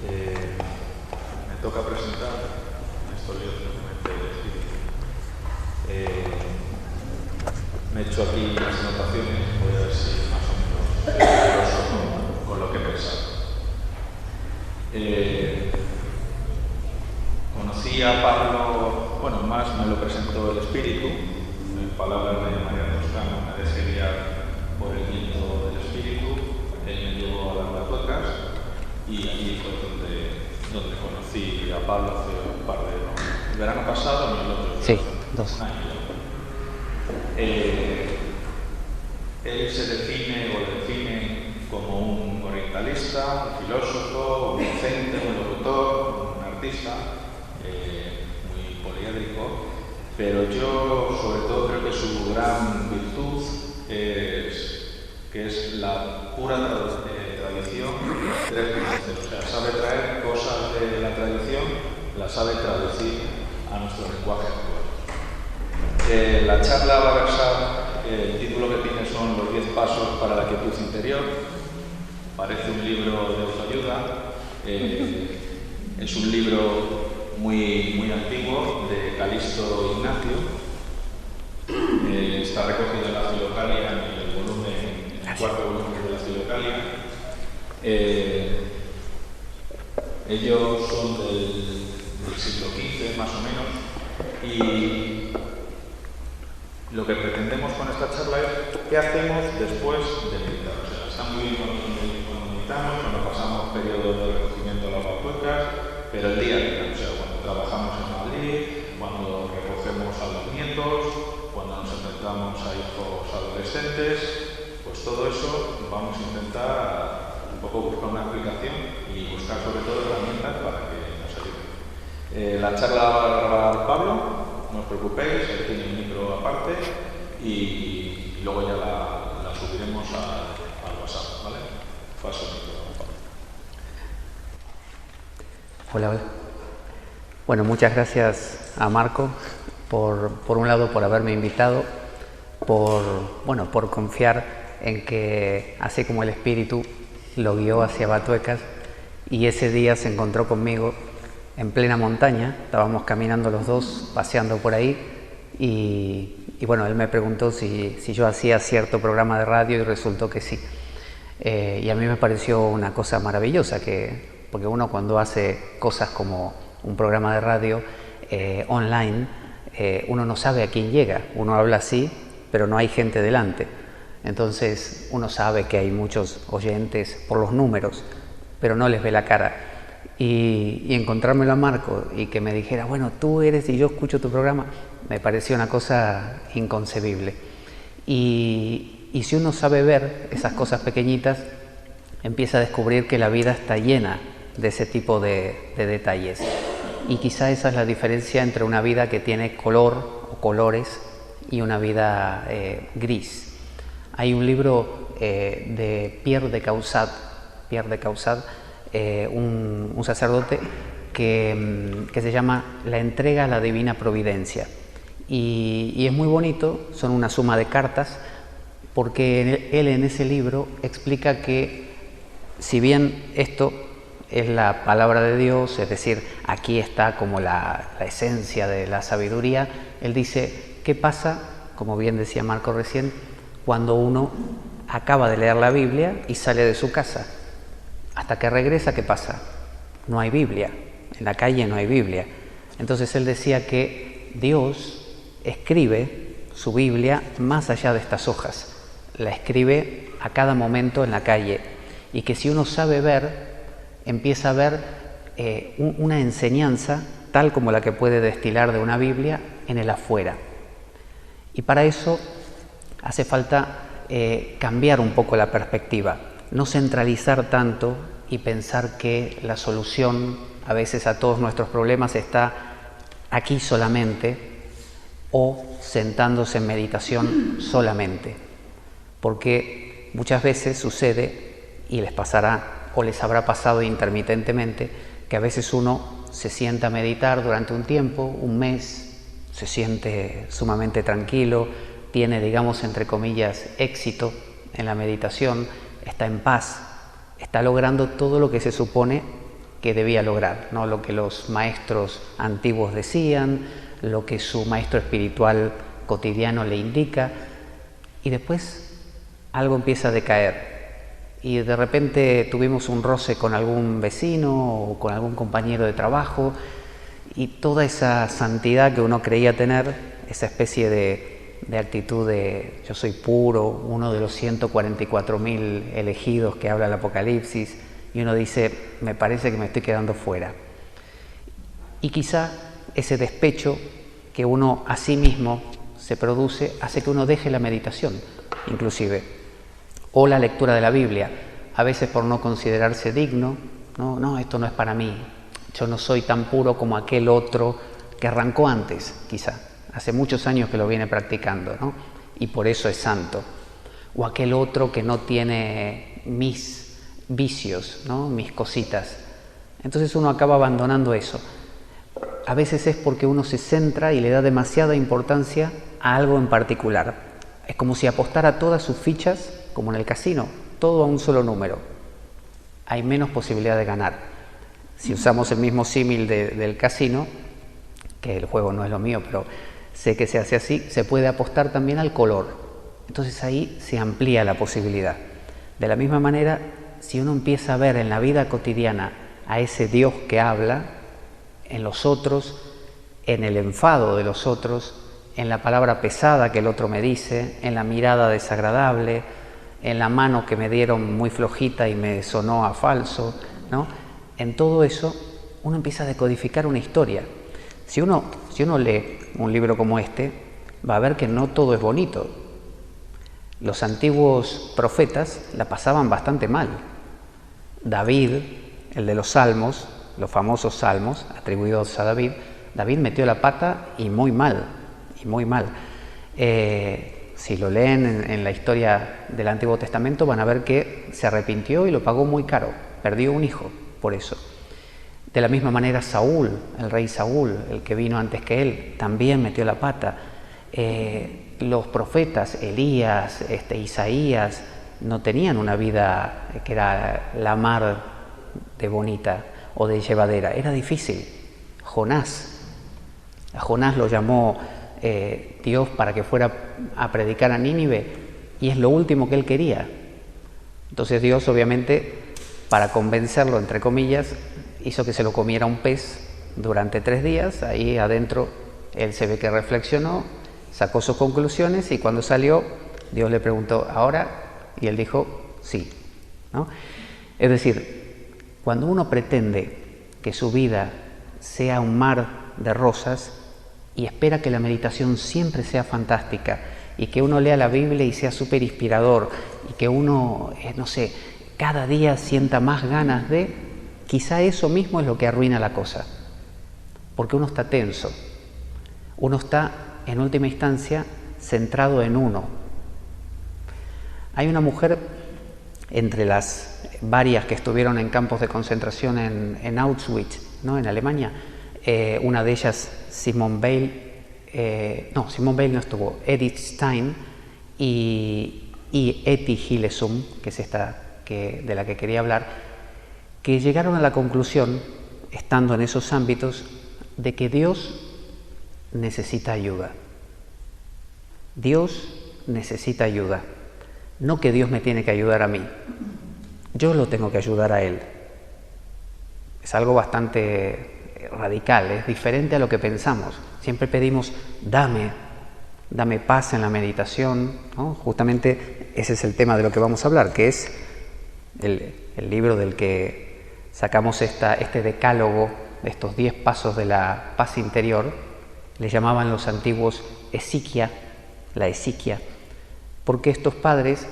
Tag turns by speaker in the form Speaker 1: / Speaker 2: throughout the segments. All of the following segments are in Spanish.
Speaker 1: Me toca presentar estos libros que me mete el espíritu. Me he hecho aquí unas anotaciones, voy a ver si más o menos estoy riguroso con lo que he pensado. Conocí a Pablo, bueno, más me lo presentó el espíritu, en palabras de María Toscano, me dejé guiar por el viento del espíritu, él me llevó a las Batuecas y allí fue donde conocí a Pablo hace un par de años. El verano pasado y el otro.
Speaker 2: Sí, 2
Speaker 1: años. Él se define como un orientalista, un filósofo, un docente, un locutor, un artista, muy poliédrico, pero yo sobre todo creo que su gran virtud es que es la pura tradición directamente. O sea, sabe traer cosas de la tradición, las sabe traducir a nuestro lenguaje actual. La charla va a versar, el título que tiene son los 10 pasos para la quietud interior. Parece un libro de autoayuda. Es un libro muy antiguo de Calixto Ignacio. Está recogido en la Filocalia, en el cuarto volumen de la Filocalia. Ellos son del siglo XV más o menos, y lo que pretendemos con esta charla es qué hacemos después de meditar. O sea, está muy bien cuando meditamos, cuando pasamos periodos de recogimiento de las Batuecas, pero el día a día, o sea, cuando trabajamos en Madrid, cuando recogemos a los nietos, cuando nos enfrentamos a hijos adolescentes, pues todo eso vamos a intentar un poco buscar una aplicación y buscar sobre todo herramientas para que nos ayuden. La charla va a grabar Pablo, no os preocupéis, él tiene un micro aparte y luego ya la subiremos al WhatsApp, ¿vale? Paso el micro a Pablo.
Speaker 2: Hola. Bueno, muchas gracias a Marco por un lado por haberme invitado, por confiar en que así como el espíritu lo guió hacia Batuecas y ese día se encontró conmigo en plena montaña, estábamos caminando los dos, paseando por ahí y bueno, él me preguntó si yo hacía cierto programa de radio y resultó que sí. Y a mí me pareció una cosa maravillosa, porque uno cuando hace cosas como un programa de radio online, uno no sabe a quién llega, uno habla así, pero no hay gente delante. Entonces uno sabe que hay muchos oyentes por los números, pero no les ve la cara. Y encontrármelo a Marco y que me dijera, bueno, tú eres y yo escucho tu programa, me pareció una cosa inconcebible. Y si uno sabe ver esas cosas pequeñitas, empieza a descubrir que la vida está llena de ese tipo de detalles. Y quizá esa es la diferencia entre una vida que tiene color o colores y una vida gris. Hay un libro de Pierre de Caussade, un sacerdote que se llama La entrega a la divina providencia. Y es muy bonito, son una suma de cartas, porque él en ese libro explica que si bien esto es la palabra de Dios, es decir, aquí está como la esencia de la sabiduría, él dice, ¿qué pasa, como bien decía Marco recién, cuando uno acaba de leer la Biblia y sale de su casa? Hasta que regresa, ¿qué pasa? No hay Biblia, en la calle no hay Biblia. Entonces él decía que Dios escribe su Biblia más allá de estas hojas, la escribe a cada momento en la calle, y que si uno sabe ver, empieza a ver una enseñanza tal como la que puede destilar de una Biblia en el afuera. Y para eso hace falta cambiar un poco la perspectiva, no centralizar tanto y pensar que la solución a veces a todos nuestros problemas está aquí solamente o sentándose en meditación solamente, porque muchas veces sucede, y les pasará o les habrá pasado intermitentemente, que a veces uno se sienta a meditar durante un tiempo, un mes, se siente sumamente tranquilo, tiene, digamos, entre comillas, éxito en la meditación, está en paz, está logrando todo lo que se supone que debía lograr, ¿no? Lo que los maestros antiguos decían, lo que su maestro espiritual cotidiano le indica, y después algo empieza a decaer. Y de repente tuvimos un roce con algún vecino o con algún compañero de trabajo, y toda esa santidad que uno creía tener, esa especie de actitud de yo soy puro, uno de los 144.000 elegidos que habla el Apocalipsis, y uno dice, me parece que me estoy quedando fuera. Y quizá ese despecho que uno a sí mismo se produce hace que uno deje la meditación, inclusive, o la lectura de la Biblia, a veces por no considerarse digno, no, esto no es para mí, yo no soy tan puro como aquel otro que arrancó antes, quizá, hace muchos años que lo viene practicando, ¿no? Y por eso es santo, o aquel otro que no tiene mis vicios, ¿no? Mis cositas. Entonces uno acaba abandonando eso. A veces es porque uno se centra y le da demasiada importancia a algo en particular. Es como si apostara todas sus fichas, como en el casino, todo a un solo número. Hay menos posibilidad de ganar. Si usamos el mismo símil del casino, que el juego no es lo mío, pero sé que se hace así, se puede apostar también al color. Entonces ahí se amplía la posibilidad. De la misma manera, si uno empieza a ver en la vida cotidiana a ese Dios que habla, en los otros, en el enfado de los otros, en la palabra pesada que el otro me dice, en la mirada desagradable, en la mano que me dieron muy flojita y me sonó a falso, ¿no? En todo eso uno empieza a decodificar una historia. Si uno lee un libro como este, va a ver que no todo es bonito. Los antiguos profetas la pasaban bastante mal. David, el de los salmos, los famosos salmos atribuidos a David, David metió la pata y muy mal, y muy mal. Si lo leen en la historia del Antiguo Testamento van a ver que se arrepintió y lo pagó muy caro, perdió un hijo por eso. De la misma manera Saúl, el rey Saúl, el que vino antes que él, también metió la pata. Los profetas, Elías, Isaías, no tenían una vida que era la mar de bonita o de llevadera, era difícil. A Jonás lo llamó Dios para que fuera a predicar a Nínive y es lo último que él quería. Entonces Dios, obviamente, para convencerlo, entre comillas, hizo que se lo comiera un pez durante 3 días. Ahí adentro él se ve que reflexionó, sacó sus conclusiones y cuando salió Dios le preguntó, ¿ahora? Y él dijo, sí, ¿no? Es decir, cuando uno pretende que su vida sea un mar de rosas y espera que la meditación siempre sea fantástica y que uno lea la Biblia y sea súper inspirador y que uno, no sé, cada día sienta más ganas de, quizá eso mismo es lo que arruina la cosa, porque uno está tenso, uno está en última instancia centrado en uno. Hay una mujer, entre las varias que estuvieron en campos de concentración en Auschwitz, ¿no? En Alemania, una de ellas, Simone Weil, no estuvo, Edith Stein y Etty Hillesum, que es esta de la que quería hablar, que llegaron a la conclusión, estando en esos ámbitos, de que Dios necesita ayuda. Dios necesita ayuda. No que Dios me tiene que ayudar a mí, yo lo tengo que ayudar a Él. Es algo bastante radical, es diferente a lo que pensamos. Siempre pedimos, dame paz en la meditación, ¿no? Justamente ese es el tema de lo que vamos a hablar, que es el libro del que sacamos este decálogo, de estos 10 pasos de la paz interior. Le llamaban los antiguos esiquia, la esiquia, porque estos padres,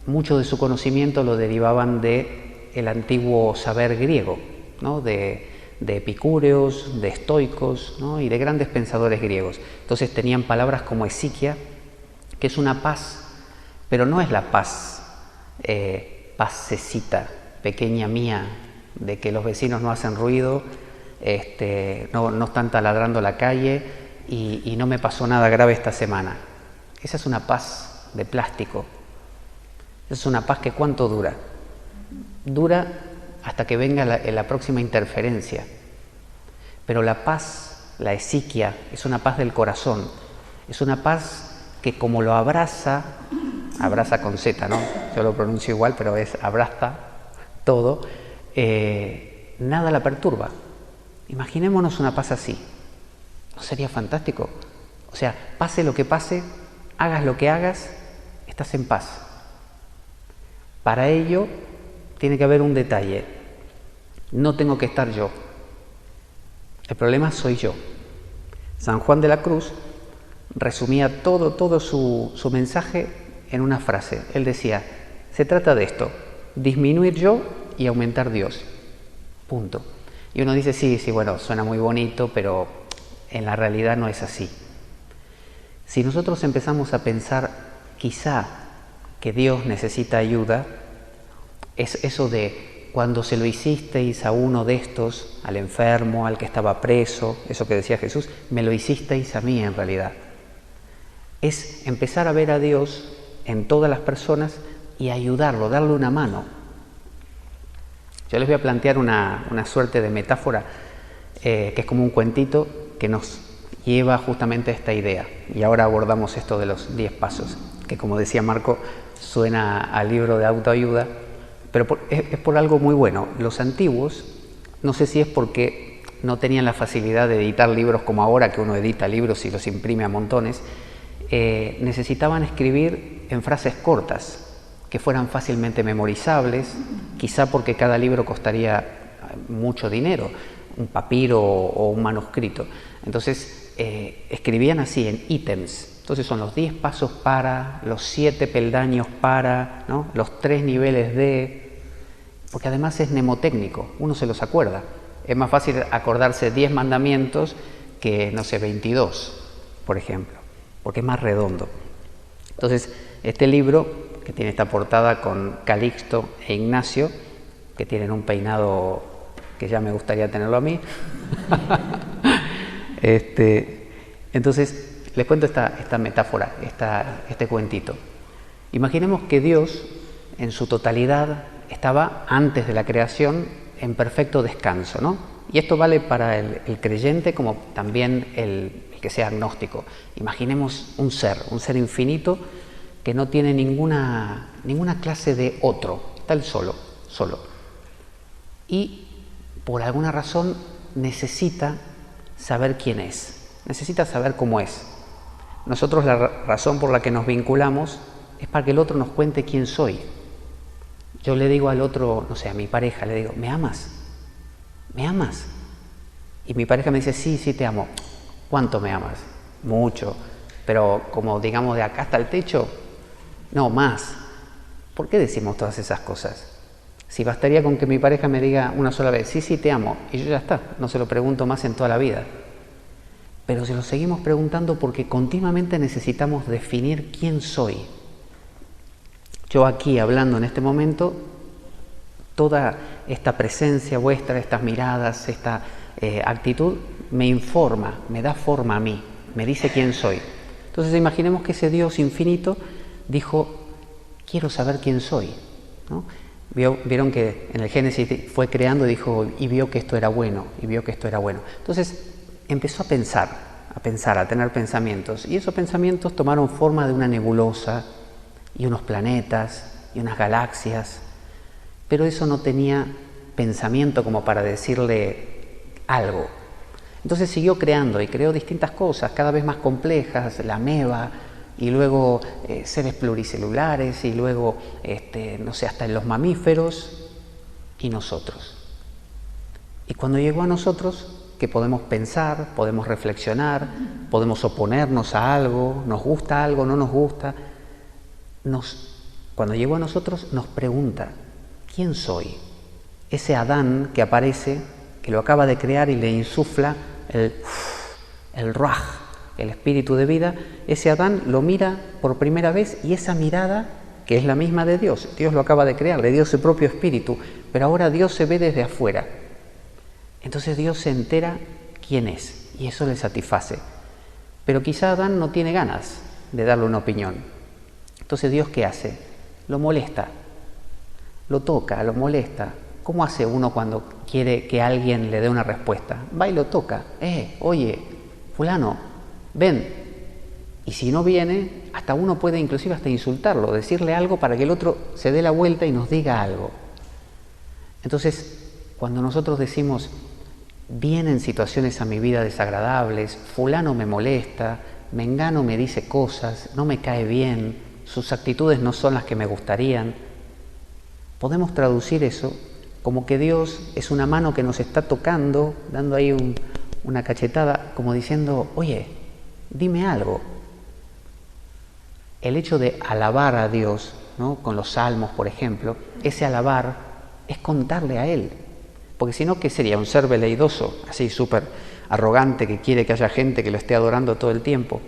Speaker 2: mucho de su conocimiento lo derivaban del antiguo saber griego, ¿no? de epicúreos, de estoicos, ¿no? Y de grandes pensadores griegos. Entonces tenían palabras como esiquia, que es una paz, pero no es la paz, pazcecita, pequeña mía, de que los vecinos no hacen ruido, no están taladrando la calle y no me pasó nada grave esta semana. Esa es una paz de plástico. Es una paz que ¿cuánto dura? Dura hasta que venga la próxima interferencia. Pero la paz, la esiquia, es una paz del corazón, es una paz que como lo abraza con Z, ¿no? Yo lo pronuncio igual, pero es abraza todo, nada la perturba. Imaginémonos una paz así. ¿No sería fantástico? O sea, pase lo que pase, hagas lo que hagas, estás en paz. Para ello tiene que haber un detalle. No tengo que estar yo. El problema soy yo. San Juan de la Cruz resumía todo su mensaje en una frase. Él decía, se trata de esto, disminuir yo y aumentar Dios. Punto. Y uno dice, sí, bueno, suena muy bonito, pero en la realidad no es así. Si nosotros empezamos a pensar, quizá, que Dios necesita ayuda, es eso de cuando se lo hicisteis a uno de estos, al enfermo, al que estaba preso, eso que decía Jesús, me lo hicisteis a mí en realidad. Es empezar a ver a Dios en todas las personas y ayudarlo, darle una mano. Yo les voy a plantear una suerte de metáfora que es como un cuentito que nos lleva justamente a esta idea. Y ahora abordamos esto de los 10 pasos, que como decía Marco, suena al libro de autoayuda, pero es por algo muy bueno. Los antiguos, no sé si es porque no tenían la facilidad de editar libros como ahora, que uno edita libros y los imprime a montones, necesitaban escribir en frases cortas, que fueran fácilmente memorizables, quizá porque cada libro costaría mucho dinero, un papiro o un manuscrito. Entonces escribían así en ítems. Entonces son los 10 pasos para, los 7 peldaños para, ¿no? Los 3 niveles de, porque además es mnemotécnico, uno se los acuerda. Es más fácil acordarse 10 mandamientos que, no sé, 22, por ejemplo, porque es más redondo. Entonces, este libro, que tiene esta portada con Calixto e Ignacio, que tienen un peinado que ya me gustaría tenerlo a mí. Entonces, les cuento esta metáfora, este cuentito. Imaginemos que Dios, en su totalidad, estaba antes de la creación en perfecto descanso, ¿no? Y esto vale para el creyente como también el que sea agnóstico. Imaginemos un ser infinito que no tiene ninguna clase de otro, está él solo. Y por alguna razón necesita saber quién es, necesita saber cómo es. Nosotros la razón por la que nos vinculamos es para que el otro nos cuente quién soy. Yo le digo al otro, no sé, a mi pareja, le digo, ¿me amas? ¿Me amas? Y mi pareja me dice, sí, te amo. ¿Cuánto me amas? Mucho, pero como digamos de acá hasta el techo, no, más. ¿Por qué decimos todas esas cosas? Si bastaría con que mi pareja me diga una sola vez, sí, te amo, y yo ya está, no se lo pregunto más en toda la vida. Pero se lo seguimos preguntando porque continuamente necesitamos definir quién soy. Yo aquí, hablando en este momento, toda esta presencia vuestra, estas miradas, esta actitud, me informa, me da forma a mí, me dice quién soy. Entonces imaginemos que ese Dios infinito dijo, quiero saber quién soy, ¿no? Vieron que en el Génesis fue creando y dijo, y vio que esto era bueno, y vio que esto era bueno. Entonces empezó a pensar, a tener pensamientos, y esos pensamientos tomaron forma de una nebulosa, y unos planetas, y unas galaxias, pero eso no tenía pensamiento como para decirle algo. Entonces siguió creando y creó distintas cosas, cada vez más complejas, la ameba, y luego seres pluricelulares, y luego, no sé, hasta en los mamíferos, y nosotros. Y cuando llegó a nosotros, que podemos pensar, podemos reflexionar, podemos oponernos a algo, nos gusta algo, no nos gusta, cuando llegó a nosotros nos pregunta, ¿quién soy? Ese Adán que aparece, que lo acaba de crear y le insufla el ruaj, el espíritu de vida, ese Adán lo mira por primera vez y esa mirada, que es la misma de Dios, Dios lo acaba de crear, le dio su propio espíritu, pero ahora Dios se ve desde afuera. Entonces Dios se entera quién es y eso le satisface. Pero quizá Adán no tiene ganas de darle una opinión. Entonces Dios, ¿qué hace? Lo molesta, lo toca, lo molesta ¿Cómo hace uno cuando quiere que alguien le dé una respuesta? Va y lo toca. Oye, fulano, ven. Y si no viene, hasta uno puede inclusive hasta insultarlo, decirle algo para que el otro se dé la vuelta y nos diga algo. Entonces, cuando nosotros decimos, vienen situaciones a mi vida desagradables, fulano me molesta, mengano me dice cosas, no me cae bien, sus actitudes no son las que me gustarían, podemos traducir eso como que Dios es una mano que nos está tocando, dando ahí una cachetada, como diciendo, oye, dime algo. El hecho de alabar a Dios, ¿no? Con los salmos, por ejemplo, ese alabar es contarle a Él. Porque si no, ¿qué sería? Un ser veleidoso, así súper arrogante, que quiere que haya gente que lo esté adorando todo el tiempo.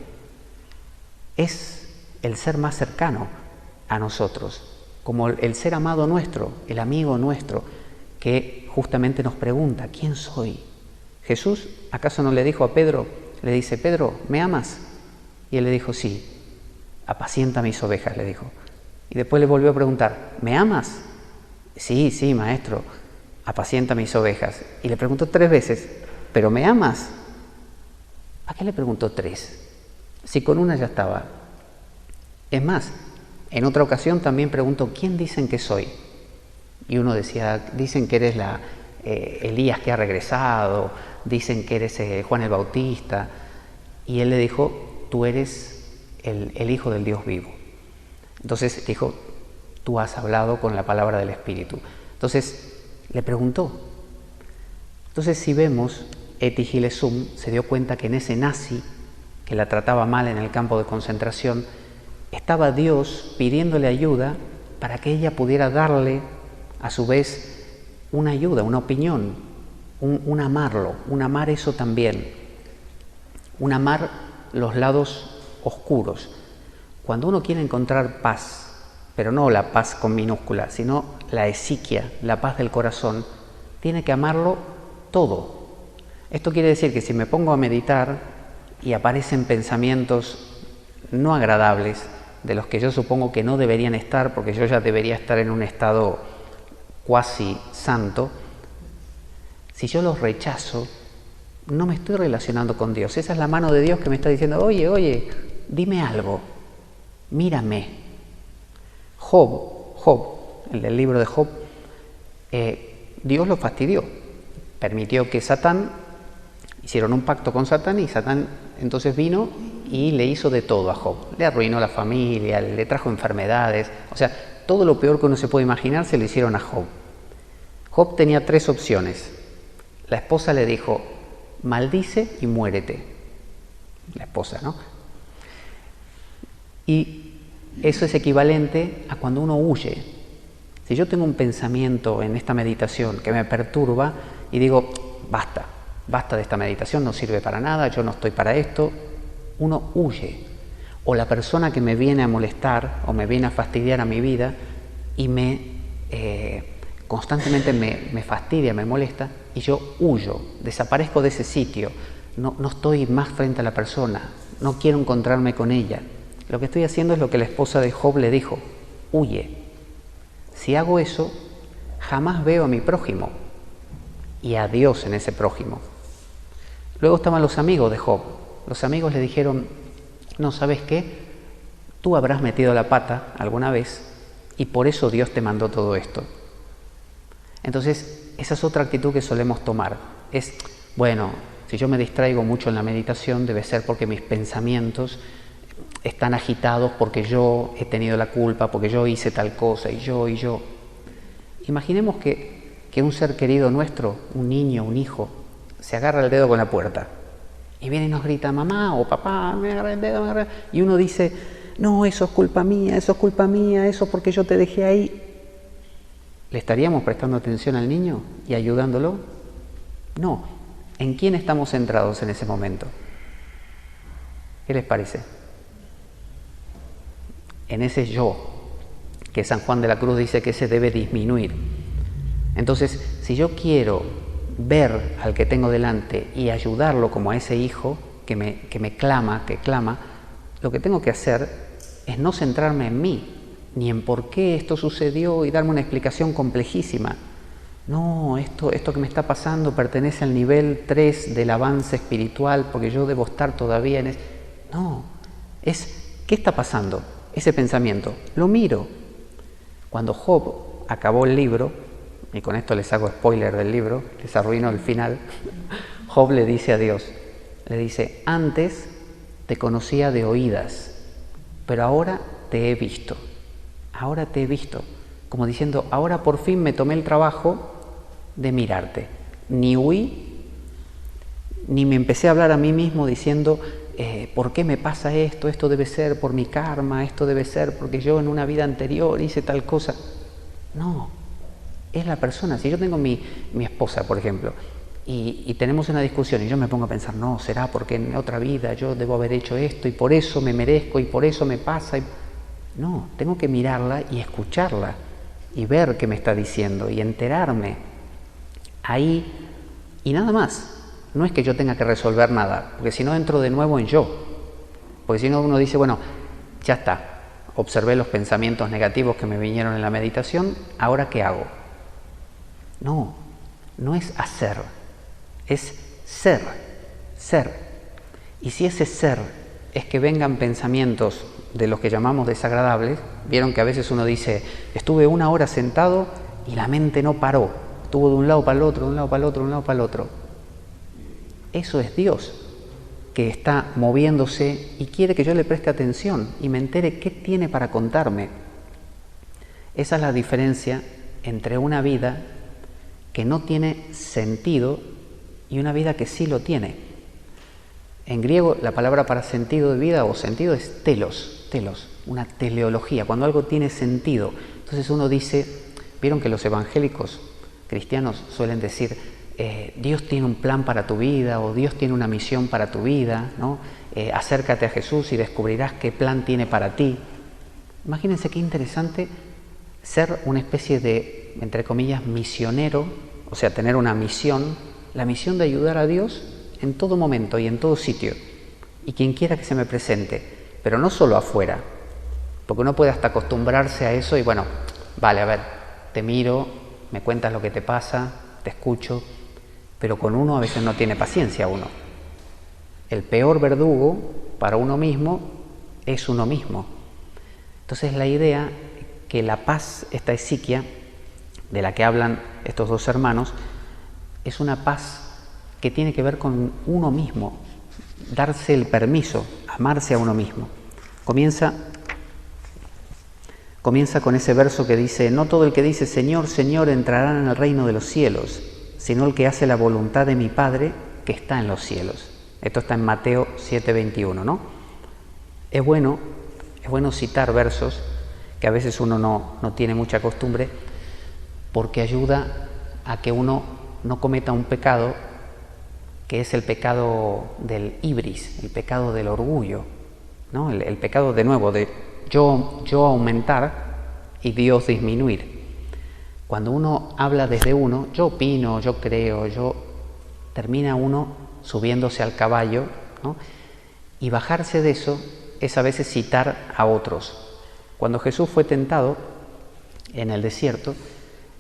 Speaker 2: Es el ser más cercano a nosotros, como el ser amado nuestro, el amigo nuestro, que justamente nos pregunta, ¿quién soy? Jesús, ¿acaso no le dijo a Pedro? Le dice, Pedro, ¿me amas? Y él le dijo, sí, apacienta mis ovejas, le dijo. Y después le volvió a preguntar, ¿me amas? Sí, sí, maestro, apacienta mis ovejas. Y le preguntó 3 veces, ¿pero me amas? ¿A qué le preguntó 3? Si con una ya estaba. Es más, en otra ocasión también preguntó, ¿quién dicen que soy? Y uno decía, dicen que eres Elías que ha regresado, dicen que eres Juan el Bautista. Y él le dijo, tú eres el Hijo del Dios vivo. Entonces dijo, tú has hablado con la palabra del Espíritu. Entonces le preguntó. Entonces si vemos, Etty Hillesum se dio cuenta que en ese nazi que la trataba mal en el campo de concentración, estaba Dios pidiéndole ayuda para que ella pudiera darle a su vez una ayuda, una opinión, un amarlo, un amar eso también, un amar los lados oscuros. Cuando uno quiere encontrar paz, pero no la paz con minúscula, sino la esiquia, la paz del corazón, tiene que amarlo todo. Esto quiere decir que si me pongo a meditar y aparecen pensamientos no agradables, de los que yo supongo que no deberían estar, porque yo ya debería estar en un estado cuasi santo, si yo los rechazo, no me estoy relacionando con Dios. Esa es la mano de Dios que me está diciendo, oye, dime algo, mírame. Job, el del libro de Job, Dios lo fastidió, permitió que hicieron un pacto con Satán y Satán entonces vino y le hizo de todo a Job. Le arruinó la familia, le trajo enfermedades, o sea, todo lo peor que uno se puede imaginar se lo hicieron a Job. Job tenía 3 opciones. La esposa le dijo, maldice y muérete. La esposa, ¿no? Y eso es equivalente a cuando uno huye. Si yo tengo un pensamiento en esta meditación que me perturba y digo, basta de esta meditación, no sirve para nada, yo no estoy para esto, uno huye. O la persona que me viene a molestar o me viene a fastidiar a mi vida y constantemente me fastidia, me molesta, y yo huyo, desaparezco de ese sitio, no estoy más frente a la persona, no quiero encontrarme con ella. Lo que estoy haciendo es lo que la esposa de Job le dijo, huye. Si hago eso, jamás veo a mi prójimo y a Dios en ese prójimo. Luego estaban los amigos de Job. Los amigos le dijeron, no, ¿sabes qué? Tú habrás metido la pata alguna vez y por eso Dios te mandó todo esto. Entonces, esa es otra actitud que solemos tomar. Es, bueno, si yo me distraigo mucho en la meditación, debe ser porque mis pensamientos están agitados, porque yo he tenido la culpa, porque yo hice tal cosa, y yo. Imaginemos que un ser querido nuestro, un niño, un hijo, se agarra el dedo con la puerta y viene y nos grita, mamá o papá, me agarra el dedo, y uno dice, no, eso es culpa mía, eso porque yo te dejé ahí. ¿Le estaríamos prestando atención al niño y ayudándolo? No. ¿En quién estamos centrados en ese momento? ¿Qué les parece? En ese yo, que San Juan de la Cruz dice que se debe disminuir. Entonces, si yo quiero ver al que tengo delante y ayudarlo como a ese hijo que clama, lo que tengo que hacer es no centrarme en mí, ni en por qué esto sucedió y darme una explicación complejísima. no, esto que me está pasando pertenece al nivel 3 del avance espiritual, porque yo debo estar todavía en ese... No, ¿qué está pasando? Ese pensamiento, lo miro. Cuando Job acabó el libro, y con esto les hago spoiler del libro, les arruino el final, Job le dice a Dios, le dice, antes te conocía de oídas, pero ahora te he visto, como diciendo, ahora por fin me tomé el trabajo de mirarte. Ni huí, ni me empecé a hablar a mí mismo diciendo, ¿por qué me pasa esto? Esto debe ser por mi karma, esto debe ser porque yo en una vida anterior hice tal cosa. No, es la persona. Si yo tengo mi esposa, por ejemplo, y tenemos una discusión y yo me pongo a pensar, no, será porque en otra vida yo debo haber hecho esto y por eso me merezco y por eso me pasa. No, tengo que mirarla y escucharla y ver qué me está diciendo y enterarme ahí y nada más. No es que yo tenga que resolver nada, porque si no entro de nuevo en yo. Porque si no uno dice, bueno, ya está, observé los pensamientos negativos que me vinieron en la meditación, ¿ahora qué hago? No, no es hacer, es ser. Y si ese ser es que vengan pensamientos de los que llamamos desagradables, vieron que a veces uno dice, estuve 1 hora sentado y la mente no paró, estuvo de un lado para el otro, de un lado para el otro, de un lado para el otro. Eso es Dios, que está moviéndose y quiere que yo le preste atención y me entere qué tiene para contarme. Esa es la diferencia entre una vida que no tiene sentido y una vida que sí lo tiene. En griego la palabra para sentido de vida o sentido es telos, una teleología, cuando algo tiene sentido. Entonces uno dice, vieron que los evangélicos cristianos suelen decir, Dios tiene un plan para tu vida o Dios tiene una misión para tu vida, ¿no? Acércate a Jesús y descubrirás qué plan tiene para ti. Imagínense qué interesante ser una especie de, entre comillas, misionero, o sea, tener una misión, la misión de ayudar a Dios en todo momento y en todo sitio, y quien quiera que se me presente, pero no solo afuera, porque uno puede hasta acostumbrarse a eso y bueno, vale, a ver, te miro, me cuentas lo que te pasa, te escucho, pero con uno a veces no tiene paciencia uno. El peor verdugo para uno mismo es uno mismo. Entonces la idea que la paz, esta esiquia, de la que hablan estos dos hermanos, es una paz que tiene que ver con uno mismo, darse el permiso, amarse a uno mismo. Comienza con ese verso que dice, no todo el que dice Señor, Señor entrará en el reino de los cielos, sino el que hace la voluntad de mi Padre que está en los cielos. Esto está en Mateo 7:21, ¿no? Es bueno citar versos que a veces uno no tiene mucha costumbre, porque ayuda a que uno no cometa un pecado que es el pecado del ibris, el pecado del orgullo, ¿no? El pecado de nuevo de yo aumentar y Dios disminuir. Cuando uno habla desde uno, yo opino, yo creo, termina uno subiéndose al caballo, ¿no? Y bajarse de eso es a veces citar a otros. Cuando Jesús fue tentado en el desierto,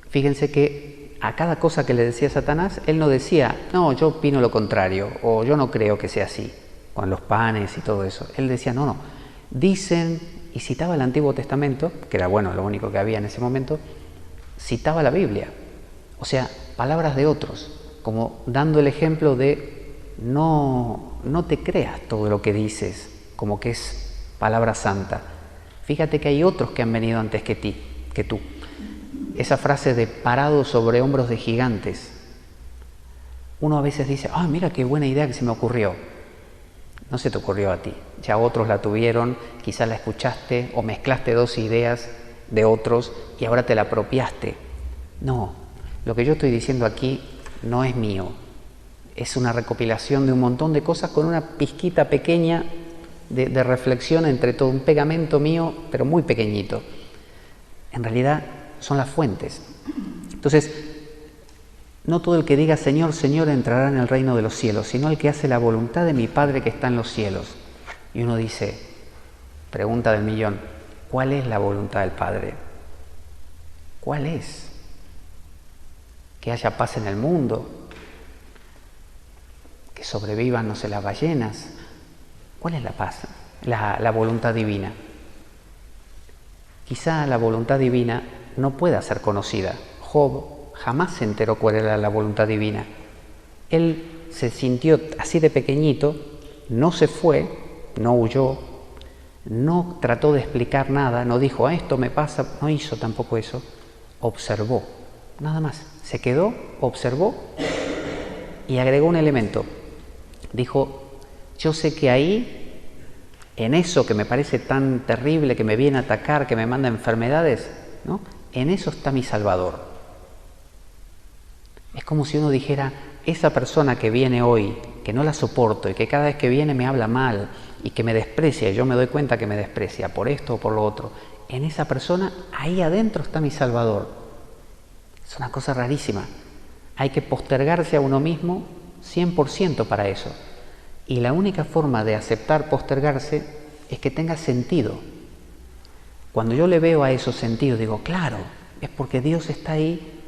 Speaker 2: fíjense que a cada cosa que le decía Satanás, él no decía, no, yo opino lo contrario, o yo no creo que sea así, con los panes y todo eso. Él decía, no, dicen, y citaba el Antiguo Testamento, que era bueno, lo único que había en ese momento, citaba la Biblia, o sea, palabras de otros, como dando el ejemplo de no te creas todo lo que dices, como que es palabra santa. Fíjate que hay otros que han venido antes que tú. Esa frase de parado sobre hombros de gigantes. Uno a veces dice, mira qué buena idea que se me ocurrió. No se te ocurrió a ti, ya otros la tuvieron, quizás la escuchaste o mezclaste dos ideas de otros y ahora te la apropiaste. No, lo que yo estoy diciendo aquí no es mío, es una recopilación de un montón de cosas con una pizquita pequeña de reflexión entre todo, un pegamento mío, pero muy pequeñito. En realidad son las fuentes. Entonces, no todo el que diga Señor, Señor entrará en el reino de los cielos, sino el que hace la voluntad de mi Padre que está en los cielos. Y uno dice, pregunta del millón, ¿cuál es la voluntad del Padre? ¿Cuál es? que haya paz en el mundo, que sobrevivan, no sé, las ballenas. ¿Cuál es la paz? La voluntad divina. Quizá la voluntad divina no pueda ser conocida. Job jamás se enteró cuál era la voluntad divina. Él se sintió así de pequeñito, no se fue, no huyó, no trató de explicar nada, no dijo, esto me pasa, no hizo tampoco eso. Observó, nada más. Se quedó, observó y agregó un elemento. Dijo, yo sé que ahí, en eso que me parece tan terrible, que me viene a atacar, que me manda enfermedades, ¿no? En eso está mi Salvador. Es como si uno dijera, esa persona que viene hoy, que no la soporto y que cada vez que viene me habla mal y que me desprecia, y yo me doy cuenta que me desprecia por esto o por lo otro, en esa persona, ahí adentro está mi Salvador. Es una cosa rarísima. Hay que postergarse a uno mismo 100% para eso. Y la única forma de aceptar postergarse es que tenga sentido. Cuando yo le veo a esos sentidos, digo, claro, es porque Dios está ahí,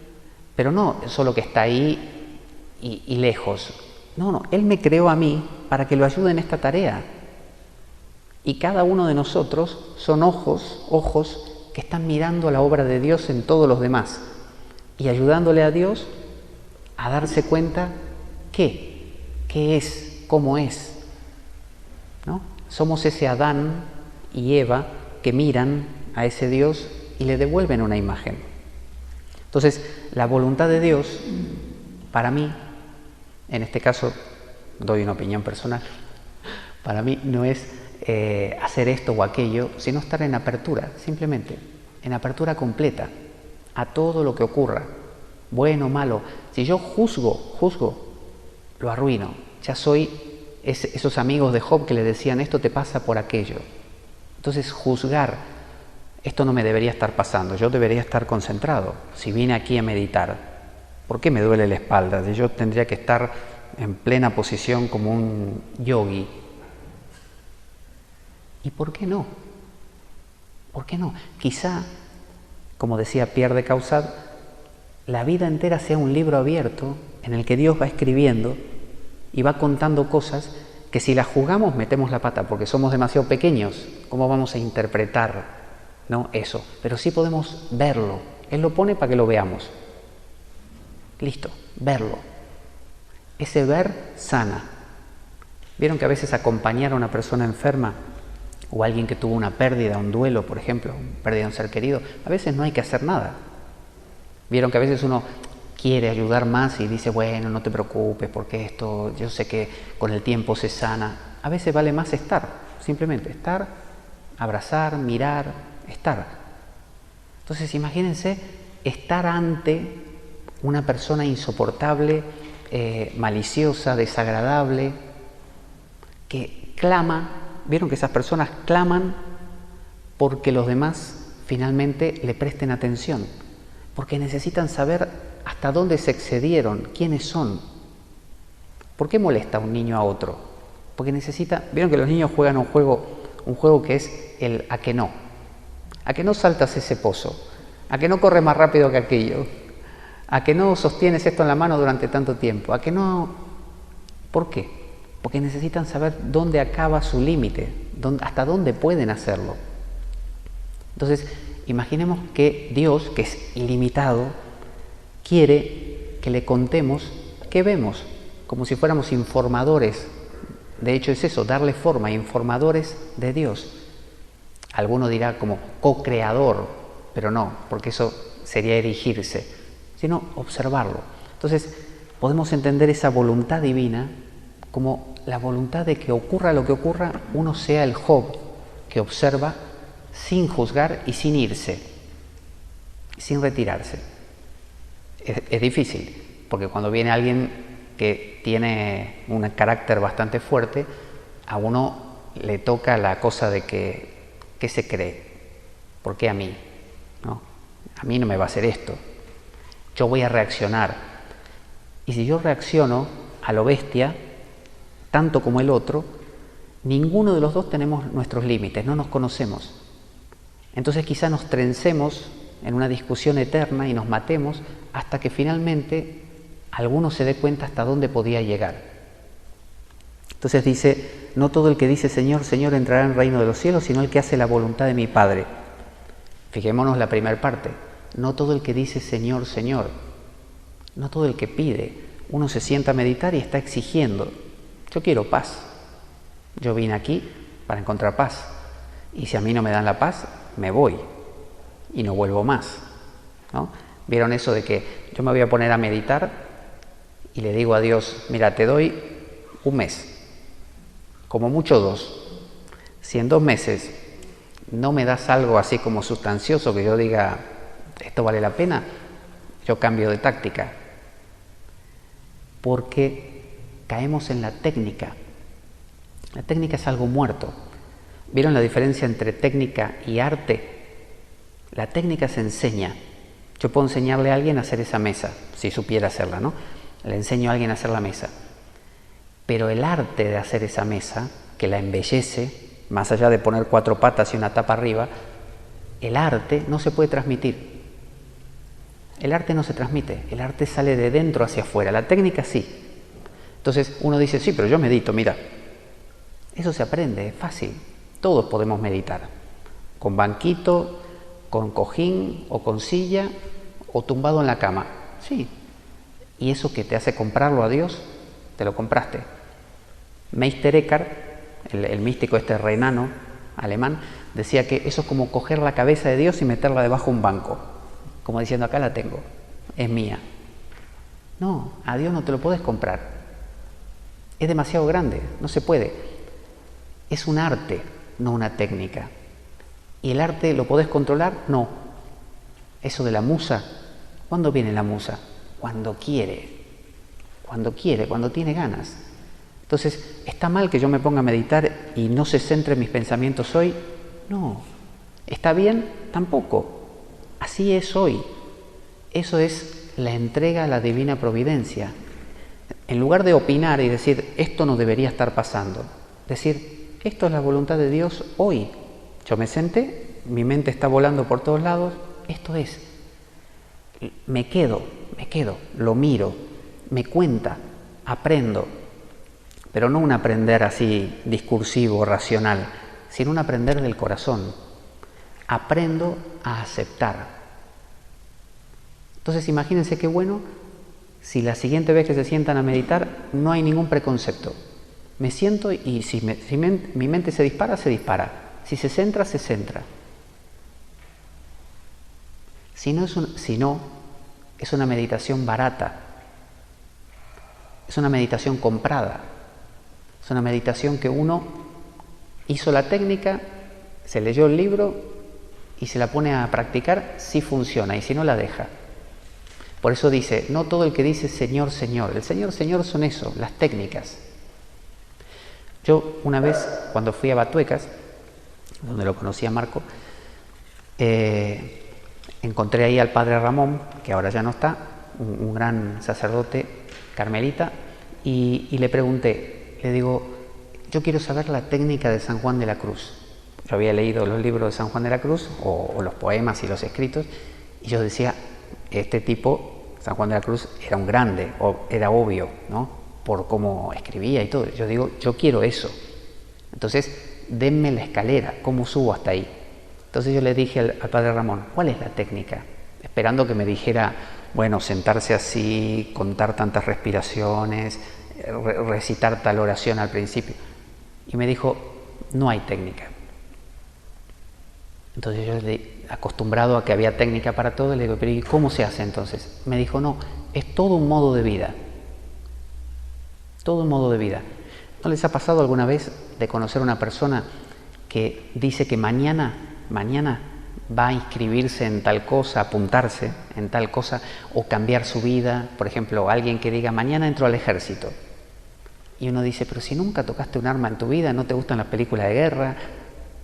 Speaker 2: pero no solo que está ahí y lejos. No, Él me creó a mí para que lo ayude en esta tarea. Y cada uno de nosotros son ojos que están mirando la obra de Dios en todos los demás y ayudándole a Dios a darse cuenta qué es, cómo es, ¿no? Somos ese Adán y Eva que miran a ese Dios y le devuelven una imagen. Entonces, la voluntad de Dios, para mí, en este caso, doy una opinión personal, para mí no es hacer esto o aquello, sino estar en apertura, simplemente, en apertura completa a todo lo que ocurra, bueno o malo. Si yo juzgo, lo arruino. Ya soy esos amigos de Job que le decían, esto te pasa por aquello. Entonces, juzgar, esto no me debería estar pasando, yo debería estar concentrado. Si vine aquí a meditar, ¿por qué me duele la espalda? Yo tendría que estar en plena posición como un yogi. ¿Y por qué no? ¿Por qué no? Quizá, como decía Pierre de Caussade, la vida entera sea un libro abierto en el que Dios va escribiendo y va contando cosas que si las juzgamos metemos la pata porque somos demasiado pequeños. ¿Cómo vamos a interpretar, ¿no? Eso? Pero sí podemos verlo. Él lo pone para que lo veamos. Listo, verlo. Ese ver sana. ¿Vieron que a veces acompañar a una persona enferma o alguien que tuvo una pérdida, un duelo, por ejemplo, pérdida de un ser querido? A veces no hay que hacer nada. ¿Vieron que a veces uno quiere ayudar más y dice, bueno, no te preocupes porque esto, yo sé que con el tiempo se sana? A veces vale más estar, simplemente estar, abrazar, mirar, estar. Entonces imagínense estar ante una persona insoportable, maliciosa, desagradable, que clama. ¿Vieron que esas personas claman porque los demás finalmente le presten atención? Porque necesitan saber hasta dónde se excedieron, quiénes son. ¿Por qué molesta un niño a otro? Porque necesita. ¿Vieron que los niños juegan un juego que es el a que no? A que no saltas ese pozo, a que no corres más rápido que aquello, a que no sostienes esto en la mano durante tanto tiempo, a que no. ¿Por qué? Porque necesitan saber dónde acaba su límite, hasta dónde pueden hacerlo. Entonces, imaginemos que Dios, que es ilimitado, quiere que le contemos qué vemos, como si fuéramos informadores. De hecho es eso, darle forma, informadores de Dios. Alguno dirá como co-creador, pero no, porque eso sería erigirse, sino observarlo. Entonces, podemos entender esa voluntad divina como la voluntad de que ocurra lo que ocurra, uno sea el Job que observa sin juzgar y sin irse, sin retirarse. Es difícil, porque cuando viene alguien que tiene un carácter bastante fuerte, a uno le toca la cosa de que ¿qué se cree? ¿Por qué a mí? ¿No? A mí no me va a hacer esto. Yo voy a reaccionar. Y si yo reacciono a lo bestia, tanto como el otro, ninguno de los dos tenemos nuestros límites, no nos conocemos. Entonces quizá nos trencemos en una discusión eterna y nos matemos hasta que finalmente alguno se dé cuenta hasta dónde podía llegar. Entonces dice, no todo el que dice Señor, Señor entrará en el reino de los cielos, sino el que hace la voluntad de mi Padre. Fijémonos la primera parte, no todo el que dice Señor, Señor, no todo el que pide. Uno se sienta a meditar y está exigiendo, yo quiero paz, yo vine aquí para encontrar paz, y si a mí no me dan la paz, me voy y no vuelvo más, ¿no? ¿Vieron eso de que yo me voy a poner a meditar y le digo a Dios, mira, te doy un mes, como mucho 2, si en 2 meses no me das algo así como sustancioso que yo diga, esto vale la pena, yo cambio de táctica, porque caemos en la técnica. La técnica es algo muerto. ¿Vieron la diferencia entre técnica y arte? La técnica se enseña. Yo puedo enseñarle a alguien a hacer esa mesa, si supiera hacerla, ¿no? Le enseño a alguien a hacer la mesa. Pero el arte de hacer esa mesa, que la embellece, más allá de poner 4 patas y una tapa arriba, el arte no se puede transmitir. El arte no se transmite, el arte sale de dentro hacia afuera, la técnica sí. Entonces uno dice, sí, pero yo medito, mira. Eso se aprende, es fácil. Todos podemos meditar. Con banquito, con cojín o con silla o tumbado en la cama. Sí. ¿Y eso que te hace comprarlo a Dios? Te lo compraste. Meister Eckhart, el místico renano alemán, decía que eso es como coger la cabeza de Dios y meterla debajo de un banco. Como diciendo, acá la tengo, es mía. No, a Dios no te lo puedes comprar. Es demasiado grande, no se puede. Es un arte, no una técnica. ¿Y el arte lo podés controlar? No. Eso de la musa, ¿cuándo viene la musa? Cuando quiere, cuando tiene ganas. Entonces, ¿está mal que yo me ponga a meditar y no se centre en mis pensamientos hoy? No. ¿Está bien? Tampoco. Así es hoy. Eso es la entrega a la divina providencia. En lugar de opinar y decir, esto no debería estar pasando, decir, esto es la voluntad de Dios hoy. Yo me senté, mi mente está volando por todos lados, esto es. Me quedo, lo miro, me cuenta, aprendo. Pero no un aprender así discursivo, racional, sino un aprender del corazón. Aprendo a aceptar. Entonces imagínense qué bueno si la siguiente vez que se sientan a meditar no hay ningún preconcepto. Me siento y si mi mente se dispara, se dispara. Si se centra, se centra. Si no, es una meditación barata. Es una meditación comprada. Es una meditación que uno hizo la técnica, se leyó el libro y se la pone a practicar si funciona y si no la deja. Por eso dice, no todo el que dice Señor, Señor. El Señor, Señor son eso, las técnicas. Yo una vez, cuando fui a Batuecas, donde lo conocí a Marco, encontré ahí al padre Ramón, que ahora ya no está, un gran sacerdote carmelita, y le pregunté, le digo, yo quiero saber la técnica de San Juan de la Cruz. Yo había leído los libros de San Juan de la Cruz, o los poemas y los escritos, y yo decía, este tipo, San Juan de la Cruz, era un grande, era obvio, ¿no? Por cómo escribía y todo. Yo digo, yo quiero eso. Entonces, denme la escalera, ¿cómo subo hasta ahí? Entonces yo le dije al padre Ramón, ¿cuál es la técnica? Esperando que me dijera, bueno, sentarse así, contar tantas respiraciones, recitar tal oración al principio. Y me dijo, no hay técnica. Entonces yo, acostumbrado a que había técnica para todo, le digo, pero ¿y cómo se hace entonces? Me dijo, no, es todo un modo de vida. Todo un modo de vida. ¿No les ha pasado alguna vez de conocer a una persona que dice que mañana va a inscribirse en tal cosa, apuntarse en tal cosa o cambiar su vida? Por ejemplo, alguien que diga, mañana entro al ejército. Y uno dice, pero si nunca tocaste un arma en tu vida, no te gustan las películas de guerra,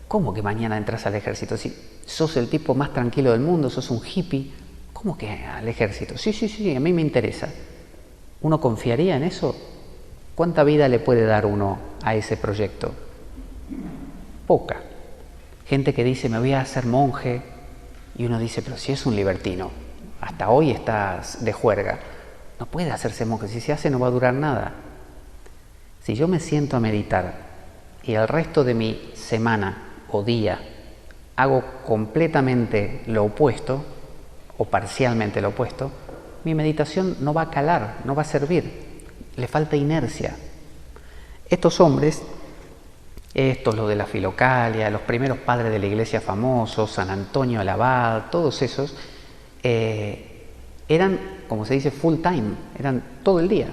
Speaker 2: ¿cómo que mañana entras al ejército? Si sos el tipo más tranquilo del mundo, sos un hippie, ¿cómo que al ejército? Sí, a mí me interesa. ¿Uno confiaría en eso? ¿Cuánta vida le puede dar uno a ese proyecto? Poca. Gente que dice, me voy a hacer monje Y uno dice, pero si es un libertino, hasta hoy está de juerga, no puede hacerse monje, si se hace no va a durar nada. Si yo me siento a meditar y el resto de mi semana o día hago completamente lo opuesto, o parcialmente lo opuesto, mi meditación no va a calar, no va a servir, le falta inercia. Estos hombres, los de la Filocalia, los primeros padres de la iglesia famosos, San Antonio el Abad, todos esos, eran, como se dice, full time, eran todo el día.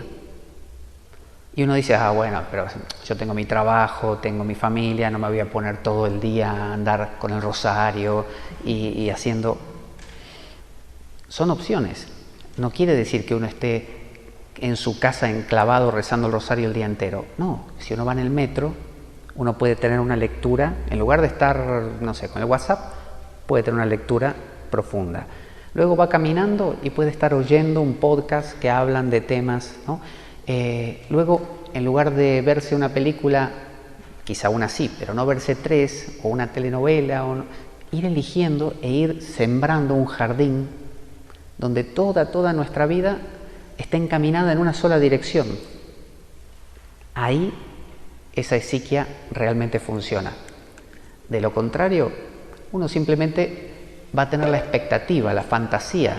Speaker 2: Y uno dice, bueno, pero yo tengo mi trabajo, tengo mi familia, no me voy a poner todo el día a andar con el rosario y haciendo... Son opciones. No quiere decir que uno esté en su casa enclavado rezando el rosario el día entero. No, si uno va en el metro, uno puede tener una lectura, en lugar de estar, no sé, con el WhatsApp, puede tener una lectura profunda. Luego va caminando y puede estar oyendo un podcast que hablan de temas, ¿no? Luego, en lugar de verse una película, quizá una sí, pero no verse 3, o una telenovela, ir eligiendo e ir sembrando un jardín donde toda nuestra vida está encaminada en una sola dirección. Ahí esa esiquia realmente funciona. De lo contrario, uno simplemente va a tener la expectativa, la fantasía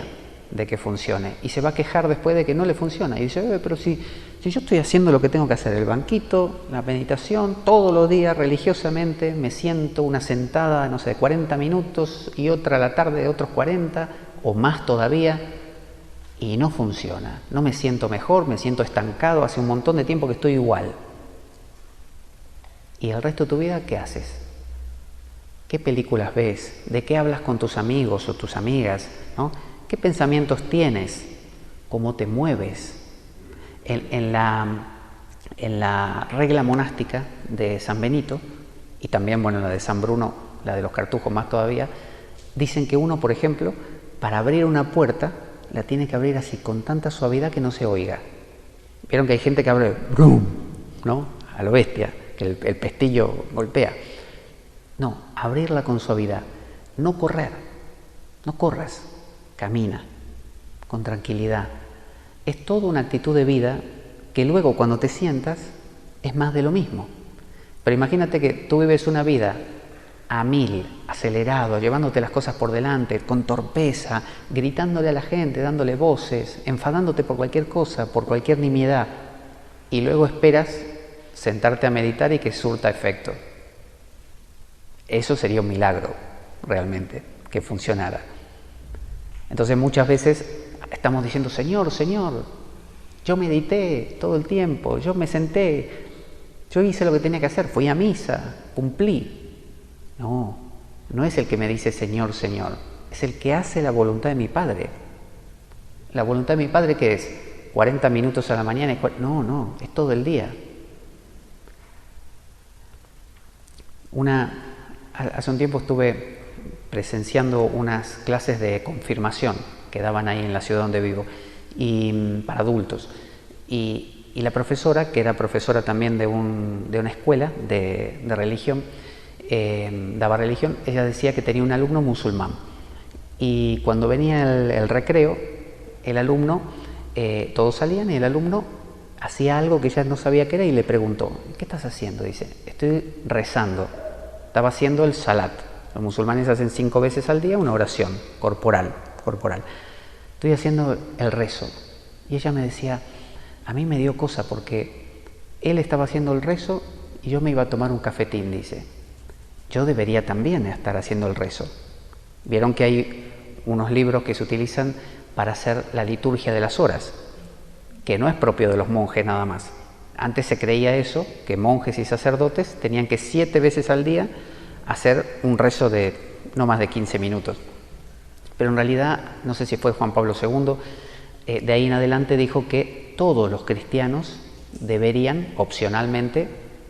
Speaker 2: de que funcione y se va a quejar después de que no le funciona y dice, pero si yo estoy haciendo lo que tengo que hacer, el banquito, la meditación, todos los días religiosamente me siento una sentada, no sé, de 40 minutos y otra a la tarde de otros 40 o más todavía y no funciona, no me siento mejor, me siento estancado, hace un montón de tiempo que estoy igual. ¿Y el resto de tu vida qué haces? ¿Qué películas ves? ¿De qué hablas con tus amigos o tus amigas? ¿No? ¿Qué pensamientos tienes? ¿Cómo te mueves? En la regla monástica de San Benito, y también, bueno, la de San Bruno, la de los cartujos más todavía, dicen que uno, por ejemplo, para abrir una puerta, la tiene que abrir así, con tanta suavidad que no se oiga. Vieron que hay gente que abre, ¡brum!, ¿no? A lo bestia, que el pestillo golpea. No, abrirla con suavidad, no correr, no corras, camina con tranquilidad. Es toda una actitud de vida que luego cuando te sientas es más de lo mismo. Pero imagínate que tú vives una vida a 1000, acelerado, llevándote las cosas por delante, con torpeza, gritándole a la gente, dándole voces, enfadándote por cualquier cosa, por cualquier nimiedad, y luego esperas sentarte a meditar y que surta efecto. Eso sería un milagro, realmente, que funcionara. Entonces muchas veces estamos diciendo, Señor, Señor, yo medité todo el tiempo, yo me senté, yo hice lo que tenía que hacer, fui a misa, cumplí. No, no es el que me dice Señor, Señor, es el que hace la voluntad de mi Padre. ¿La voluntad de mi Padre qué es? 40 minutos a la mañana y no, es todo el día. Hace un tiempo estuve presenciando unas clases de confirmación que daban ahí en la ciudad donde vivo, y para adultos. Y la profesora, que era profesora también de una escuela de religión, daba religión, ella decía que tenía un alumno musulmán. Y cuando venía el recreo, el alumno, todos salían y el alumno hacía algo que ella no sabía qué era y le preguntó, ¿qué estás haciendo? Dice, estoy rezando. Estaba haciendo el salat. Los musulmanes hacen 5 veces al día una oración corporal. Estoy haciendo el rezo. Y ella me decía, a mí me dio cosa porque él estaba haciendo el rezo y yo me iba a tomar un cafetín, dice. Yo debería también estar haciendo el rezo. Vieron que hay unos libros que se utilizan para hacer la liturgia de las horas, que no es propio de los monjes nada más. Antes se creía eso, que monjes y sacerdotes tenían que 7 veces al día hacer un rezo de no más de 15 minutos. Pero en realidad, no sé si fue Juan Pablo II, de ahí en adelante dijo que todos los cristianos deberían, opcionalmente,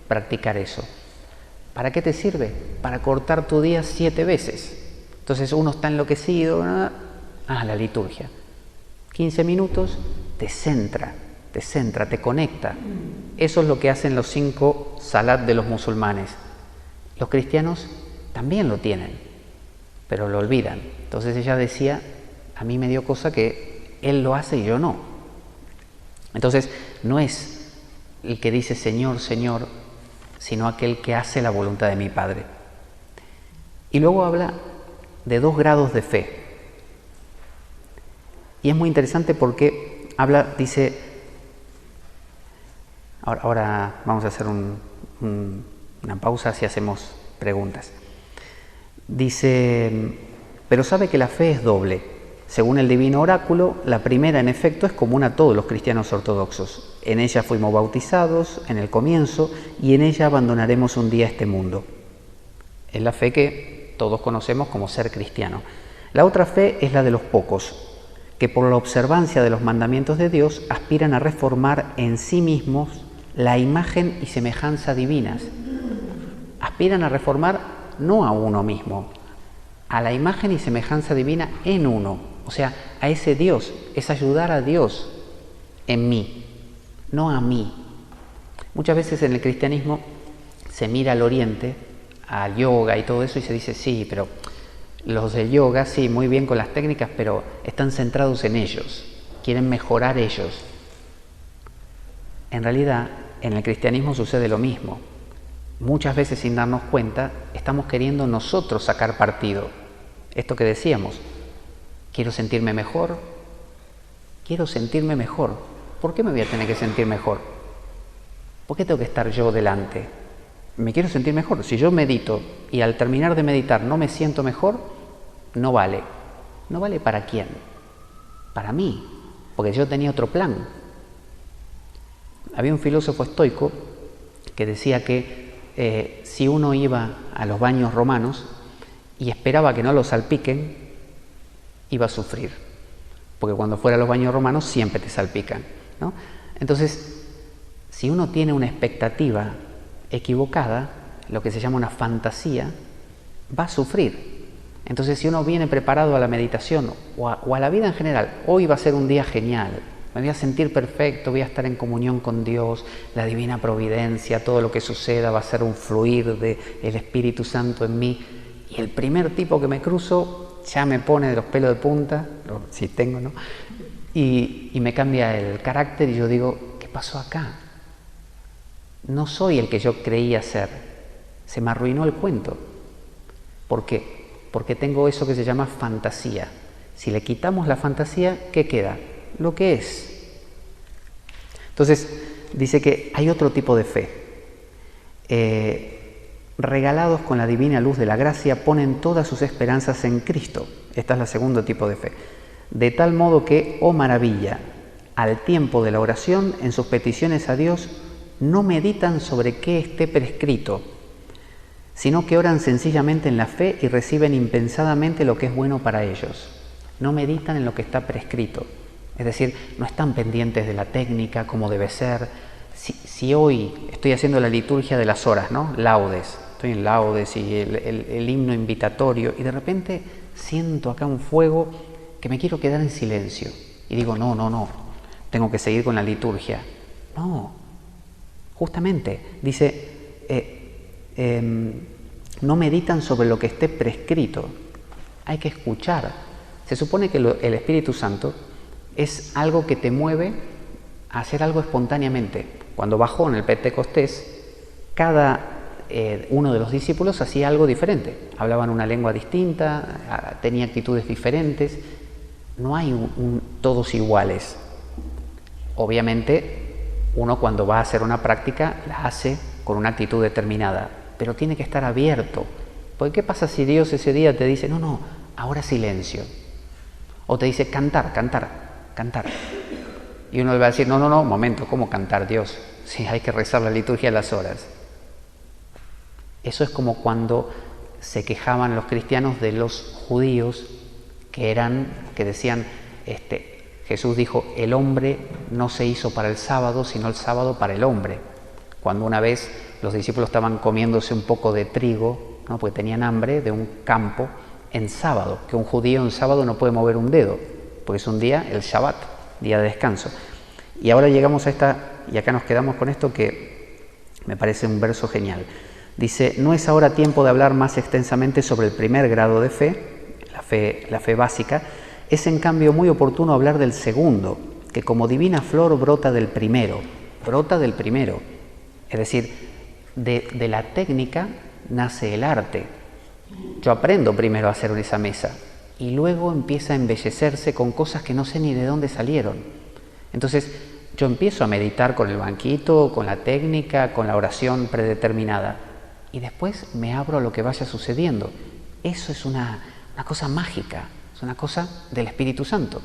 Speaker 2: practicar eso. ¿Para qué te sirve? Para cortar tu día 7 veces. Entonces uno está enloquecido, la liturgia. 15 minutos, te centra, te conecta. Eso es lo que hacen los 5 salat de los musulmanes. Los cristianos también lo tienen. pero lo olvidan. Entonces ella decía, a mí me dio cosa que él lo hace y yo no. Entonces no es el que dice Señor, Señor, sino aquel que hace la voluntad de mi Padre. Y luego habla de 2 grados de fe. Y es muy interesante porque dice, ahora vamos a hacer una pausa si hacemos preguntas. Dice, pero sabe que la fe es doble. Según el divino oráculo, la primera en efecto es común a todos los cristianos ortodoxos. En ella fuimos bautizados en el comienzo y en ella abandonaremos un día este mundo. Es la fe que todos conocemos como ser cristiano. La otra fe es la de los pocos, que por la observancia de los mandamientos de Dios aspiran a reformar en sí mismos la imagen y semejanza divinas. Aspiran a reformar no a uno mismo, a la imagen y semejanza divina en uno, o sea, a ese Dios, es ayudar a Dios en mí, no a mí. Muchas veces en el cristianismo se mira al oriente, al yoga y todo eso y se dice, sí, pero los del yoga, sí, muy bien con las técnicas, pero están centrados en ellos, quieren mejorar ellos. En realidad, en el cristianismo sucede lo mismo. Muchas veces sin darnos cuenta, estamos queriendo nosotros sacar partido. Esto que decíamos, quiero sentirme mejor. ¿Por qué me voy a tener que sentir mejor? ¿Por qué tengo que estar yo delante? Me quiero sentir mejor. Si yo medito y al terminar de meditar no me siento mejor, no vale. ¿No vale para quién? Para mí, porque yo tenía otro plan. Había un filósofo estoico que decía que si uno iba a los baños romanos y esperaba que no lo salpiquen, iba a sufrir, porque cuando fuera a los baños romanos siempre te salpican, ¿no? Entonces, si uno tiene una expectativa equivocada, lo que se llama una fantasía, va a sufrir. Entonces, si uno viene preparado a la meditación o a la vida en general, hoy va a ser un día genial, me voy a sentir perfecto, voy a estar en comunión con Dios, la divina providencia, todo lo que suceda va a ser un fluir del Espíritu Santo en mí. Y el primer tipo que me cruzo ya me pone de los pelos de punta, si tengo, ¿no? Y me cambia el carácter y yo digo, ¿qué pasó acá? No soy el que yo creía ser. Se me arruinó el cuento. ¿Por qué? Porque tengo eso que se llama fantasía. Si le quitamos la fantasía, ¿qué queda? Lo que es. Entonces, dice que hay otro tipo de fe. Regalados con la divina luz de la gracia, ponen todas sus esperanzas en Cristo. Esta es la segundo tipo de fe. De tal modo que, oh maravilla, al tiempo de la oración, en sus peticiones a Dios, no meditan sobre qué esté prescrito, sino que oran sencillamente en la fe y reciben impensadamente lo que es bueno para ellos. No meditan en lo que está prescrito. Es decir, no están pendientes de la técnica, como debe ser. Si hoy estoy haciendo la liturgia de las horas, ¿no? Laudes, estoy en laudes y el himno invitatorio, y de repente siento acá un fuego que me quiero quedar en silencio. Y digo, no, tengo que seguir con la liturgia. No, justamente, dice, no meditan sobre lo que esté prescrito. Hay que escuchar. Se supone que el Espíritu Santo es algo que te mueve a hacer algo espontáneamente. Cuando bajó en el Pentecostés, cada uno de los discípulos hacía algo diferente. Hablaban una lengua distinta, tenía actitudes diferentes. No hay todos iguales. Obviamente, uno cuando va a hacer una práctica la hace con una actitud determinada, pero tiene que estar abierto. Porque ¿qué pasa si Dios ese día te dice, no, ahora silencio? O te dice, cantar. Y uno le va a decir, no, momento, ¿cómo cantar, Dios? Sí, hay que rezar la liturgia de las horas. Eso es como cuando se quejaban los cristianos de los judíos que decían, Jesús dijo, el hombre no se hizo para el sábado, sino el sábado para el hombre. Cuando una vez los discípulos estaban comiéndose un poco de trigo, ¿no? Porque tenían hambre, de un campo, en sábado, que un judío en sábado no puede mover un dedo, porque es un día, el Shabbat, día de descanso. Y ahora llegamos a y acá nos quedamos con esto que me parece un verso genial. Dice, no es ahora tiempo de hablar más extensamente sobre el primer grado de fe, la fe básica, es en cambio muy oportuno hablar del segundo, que como divina flor brota del primero. Es decir, de la técnica nace el arte. Yo aprendo primero a hacer esa mesa y luego empieza a embellecerse con cosas que no sé ni de dónde salieron. Entonces yo empiezo a meditar con el banquito, con la técnica, con la oración predeterminada y después me abro a lo que vaya sucediendo. Eso es una cosa mágica, es una cosa del Espíritu Santo.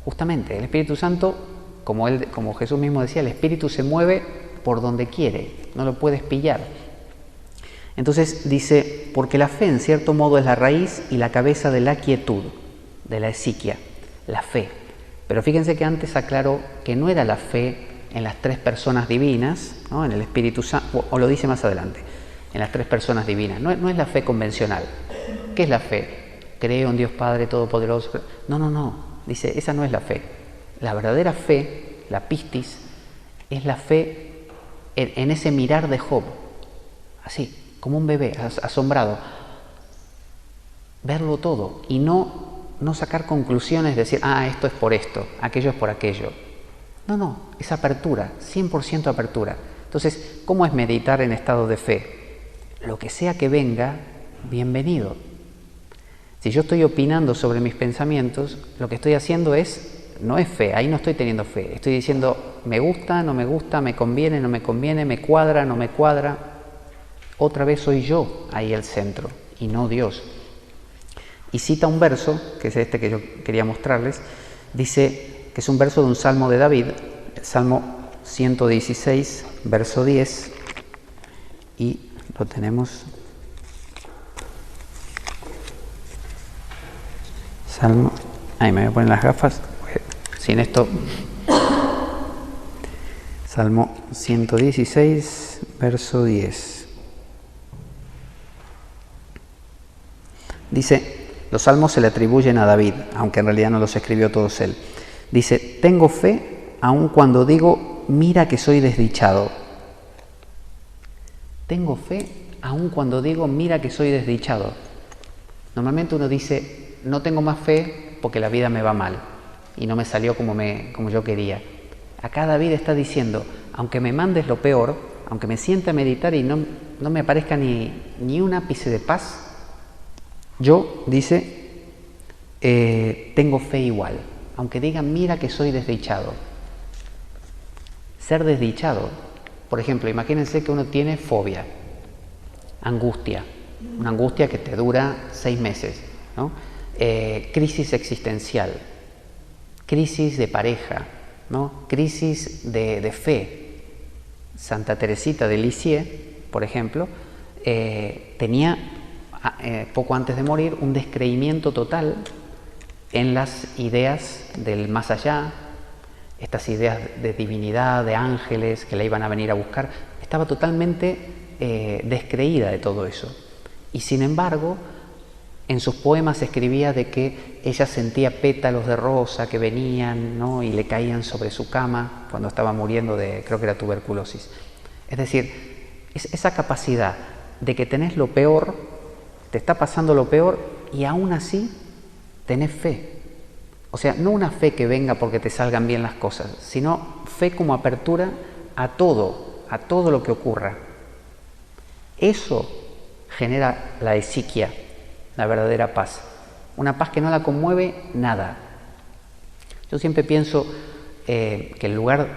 Speaker 2: Justamente, el Espíritu Santo, como Jesús mismo decía, el Espíritu se mueve por donde quiere, no lo puedes pillar. Entonces dice, porque la fe en cierto modo es la raíz y la cabeza de la quietud, de la esiquia, la fe. Pero fíjense que antes aclaró que no era la fe en las tres personas divinas, ¿no? En el Espíritu Santo, o lo dice más adelante, en las tres personas divinas. No es la fe convencional. ¿Qué es la fe? Creo en Dios Padre Todopoderoso. No. Dice, esa no es la fe. La verdadera fe, la pistis, es la fe en ese mirar de Job. Así, como un bebé, asombrado. Verlo todo y no sacar conclusiones, decir, esto es por esto, aquello es por aquello. No, es apertura, 100% apertura. Entonces, ¿cómo es meditar en estado de fe? Lo que sea que venga, bienvenido. Si yo estoy opinando sobre mis pensamientos, lo que estoy haciendo no es fe, ahí no estoy teniendo fe. Estoy diciendo, me gusta, no me gusta, me conviene, no me conviene, me cuadra, no me cuadra. Otra vez soy yo ahí el centro y no Dios. Y cita un verso, que es este que yo quería mostrarles, dice que es un verso de un salmo de David, el Salmo 116, verso 10, y lo tenemos. Salmo, me voy a poner las gafas, sin esto. Salmo 116, verso 10. Dice, los salmos se le atribuyen a David, aunque en realidad no los escribió todos él. Dice, tengo fe aun cuando digo, mira que soy desdichado. Tengo fe aun cuando digo, mira que soy desdichado. Normalmente uno dice, no tengo más fe porque la vida me va mal y no me salió como yo quería. Acá David está diciendo, aunque me mandes lo peor, aunque me sienta a meditar y no me aparezca ni un ápice de paz, yo, dice, tengo fe igual, aunque digan, mira que soy desdichado. Ser desdichado, por ejemplo, imagínense que uno tiene fobia, angustia, una angustia que te dura 6 meses, ¿no? Crisis existencial, crisis de pareja, ¿no? Crisis de fe. Santa Teresita de Lisieux, por ejemplo, tenía poco antes de morir un descreimiento total en las ideas del más allá, estas ideas de divinidad, de ángeles que la iban a venir a buscar. Estaba totalmente descreída de todo eso. Y sin embargo, en sus poemas escribía de que ella sentía pétalos de rosa que venían, ¿no? Y le caían sobre su cama cuando estaba muriendo creo que era tuberculosis. Es decir, esa capacidad de que tenés lo peor, te está pasando lo peor y aún así tenés fe. O sea, no una fe que venga porque te salgan bien las cosas, sino fe como apertura a todo lo que ocurra. Eso genera la esiquia, la verdadera paz. Una paz que no la conmueve nada. Yo siempre pienso que el lugar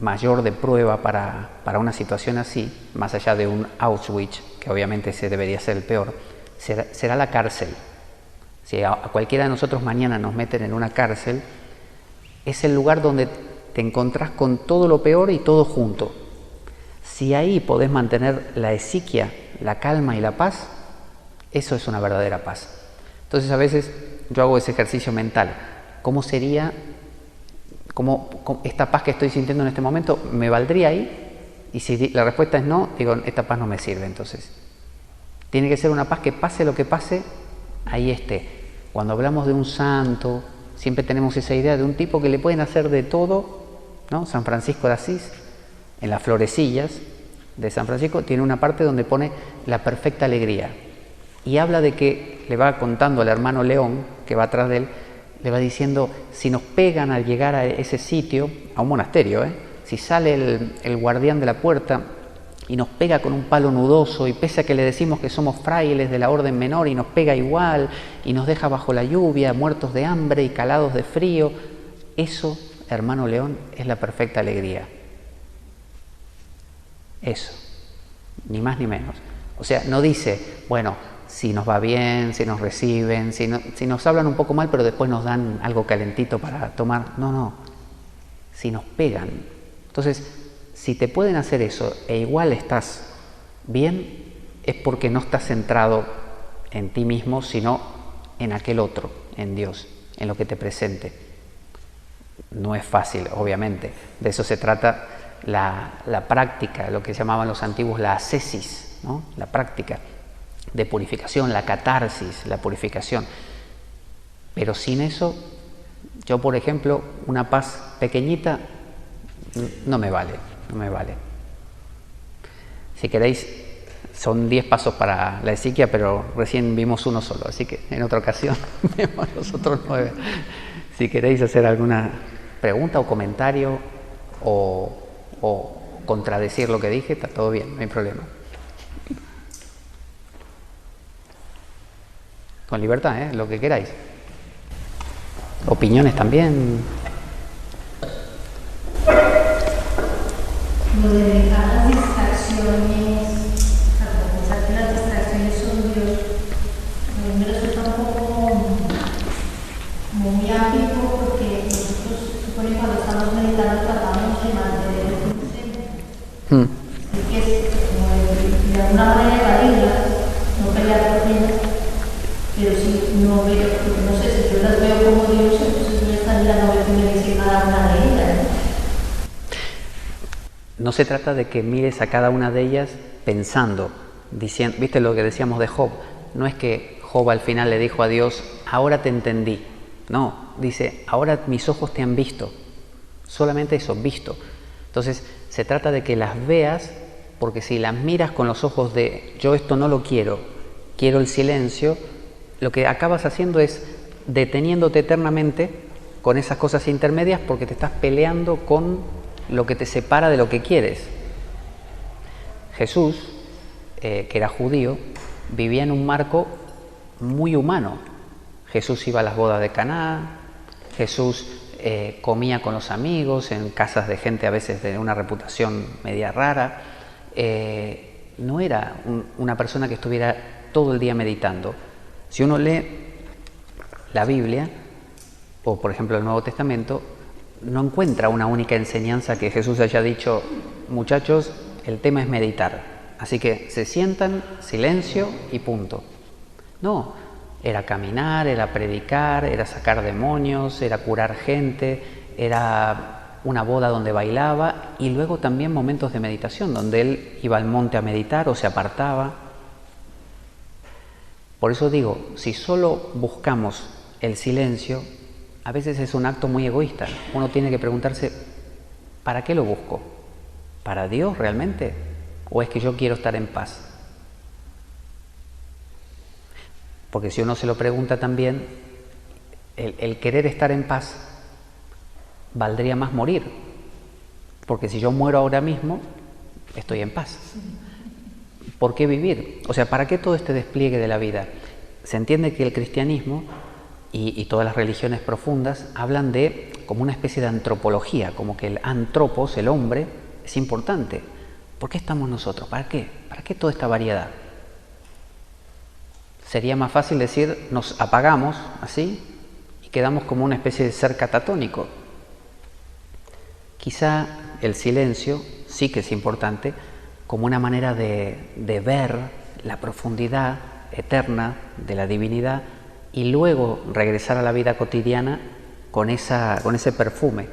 Speaker 2: mayor de prueba para una situación así, más allá de un Auschwitz, que obviamente ese debería ser el peor, será la cárcel. Si a cualquiera de nosotros mañana nos meten en una cárcel, es el lugar donde te encontrás con todo lo peor y todo junto. Si ahí podés mantener la esiquia, la calma y la paz, eso es una verdadera paz. Entonces a veces yo hago ese ejercicio mental. ¿Cómo sería, cómo esta paz que estoy sintiendo en este momento, me valdría ahí? Y si la respuesta es no, digo, esta paz no me sirve entonces. Tiene que ser una paz que pase lo que pase, ahí esté. Cuando hablamos de un santo, siempre tenemos esa idea de un tipo que le pueden hacer de todo, ¿no? San Francisco de Asís, en las florecillas de San Francisco, tiene una parte donde pone la perfecta alegría. y habla de que le va contando al hermano León, que va atrás de él, le va diciendo, si nos pegan al llegar a ese sitio, a un monasterio, si sale el guardián de la puerta y nos pega con un palo nudoso, y pese a que le decimos que somos frailes de la orden menor, y nos pega igual, y nos deja bajo la lluvia, muertos de hambre y calados de frío, eso, hermano León, es la perfecta alegría. Eso, ni más ni menos. O sea, no dice, bueno, si nos va bien, si nos reciben, si nos hablan un poco mal, pero después nos dan algo calentito para tomar. No, no, si nos pegan. Entonces, si te pueden hacer eso e igual estás bien, es porque no estás centrado en ti mismo, sino en aquel otro, en Dios, en lo que te presente. No es fácil, obviamente. De eso se trata la práctica, lo que llamaban los antiguos la ascesis, ¿no? La práctica de purificación, la catarsis, la purificación. Pero sin eso, yo por ejemplo, una paz pequeñita no me vale, no me vale. Si queréis, son 10 pasos para la ezequia, pero recién vimos uno solo, así que en otra ocasión vemos los otros 9. Si queréis hacer alguna pregunta o comentario o contradecir lo que dije, está todo bien, no hay problema. Con libertad, lo que queráis. Opiniones también.
Speaker 3: Lo de dejar las distracciones, pensar que las distracciones son Dios, a mí me resulta un poco muy ámbito, porque nosotros, supone, cuando estamos meditando tratamos de mantener el centro. Así que como de alguna manera evadirlas, no pelear por ellas, pero si no veo, no sé, si yo las veo como Dios, entonces no estaría no veo que me dice cada una de ellas.
Speaker 2: No se trata de que mires a cada una de ellas pensando, diciendo, ¿viste lo que decíamos de Job? No es que Job al final le dijo a Dios, ahora te entendí. No, dice, ahora mis ojos te han visto. Solamente eso, visto. Entonces, se trata de que las veas, porque si las miras con los ojos de, yo esto no lo quiero, quiero el silencio, lo que acabas haciendo es deteniéndote eternamente con esas cosas intermedias, porque te estás peleando con lo que te separa de lo que quieres. Jesús, que era judío, vivía en un marco muy humano. Jesús iba a las bodas de Caná, Jesús comía con los amigos en casas de gente a veces de una reputación media rara. No era una persona que estuviera todo el día meditando. Si uno lee la Biblia, o por ejemplo el Nuevo Testamento, no encuentra una única enseñanza que Jesús haya dicho, muchachos, el tema es meditar, así que se sientan, silencio y punto. No, era caminar, era predicar, era sacar demonios, era curar gente, era una boda donde bailaba, y luego también momentos de meditación, donde él iba al monte a meditar o se apartaba. Por eso digo, si solo buscamos el silencio, a veces es un acto muy egoísta. Uno tiene que preguntarse, ¿para qué lo busco? ¿Para Dios realmente? ¿O es que yo quiero estar en paz? Porque si uno se lo pregunta también, el querer estar en paz, valdría más morir. Porque si yo muero ahora mismo, estoy en paz. ¿Por qué vivir? O sea, ¿para qué todo este despliegue de la vida? Se entiende que el cristianismo y todas las religiones profundas hablan de como una especie de antropología, como que el antropos, el hombre, es importante. ¿Por qué estamos nosotros? ¿Para qué? ¿Para qué toda esta variedad? Sería más fácil decir, nos apagamos así y quedamos como una especie de ser catatónico. Quizá el silencio sí que es importante como una manera de ver la profundidad eterna de la divinidad y luego regresar a la vida cotidiana con ese perfume.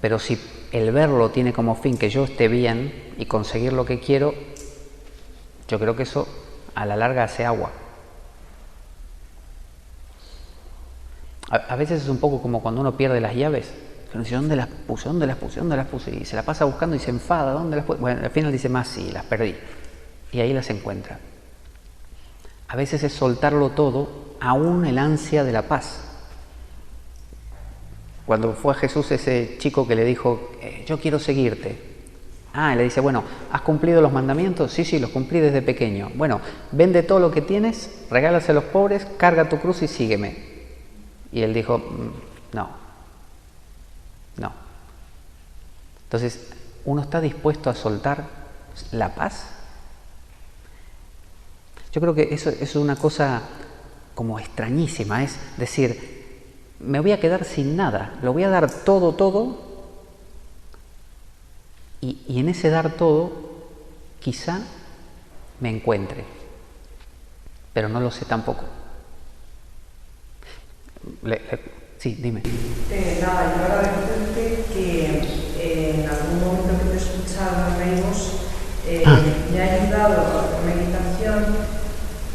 Speaker 2: Pero si el verlo tiene como fin que yo esté bien y conseguir lo que quiero, yo creo que eso a la larga hace agua. A veces es un poco como cuando uno pierde las llaves. Pero dice, ¿dónde las puse? ¿Dónde las puse? ¿Dónde las puse? Y se la pasa buscando y se enfada. ¿Dónde las puse? Bueno, al final dice, más sí, las perdí. Y ahí las encuentra. a veces es soltarlo todo, aún el ansia de la paz. Cuando fue a Jesús ese chico que le dijo, yo quiero seguirte. Le dice, bueno, ¿has cumplido los mandamientos? Sí, los cumplí desde pequeño. Bueno, vende todo lo que tienes, regálase a los pobres, carga tu cruz y sígueme. Y él dijo, no. Entonces, ¿uno está dispuesto a soltar la paz? Yo creo que eso es una cosa como extrañísima, es decir, me voy a quedar sin nada, lo voy a dar todo, y en ese dar todo, quizá me encuentre, pero no lo sé tampoco. Sí, dime.
Speaker 4: Nada, yo ahora decirte que en algún momento que te he escuchado en Leimos, me ha ayudado la meditación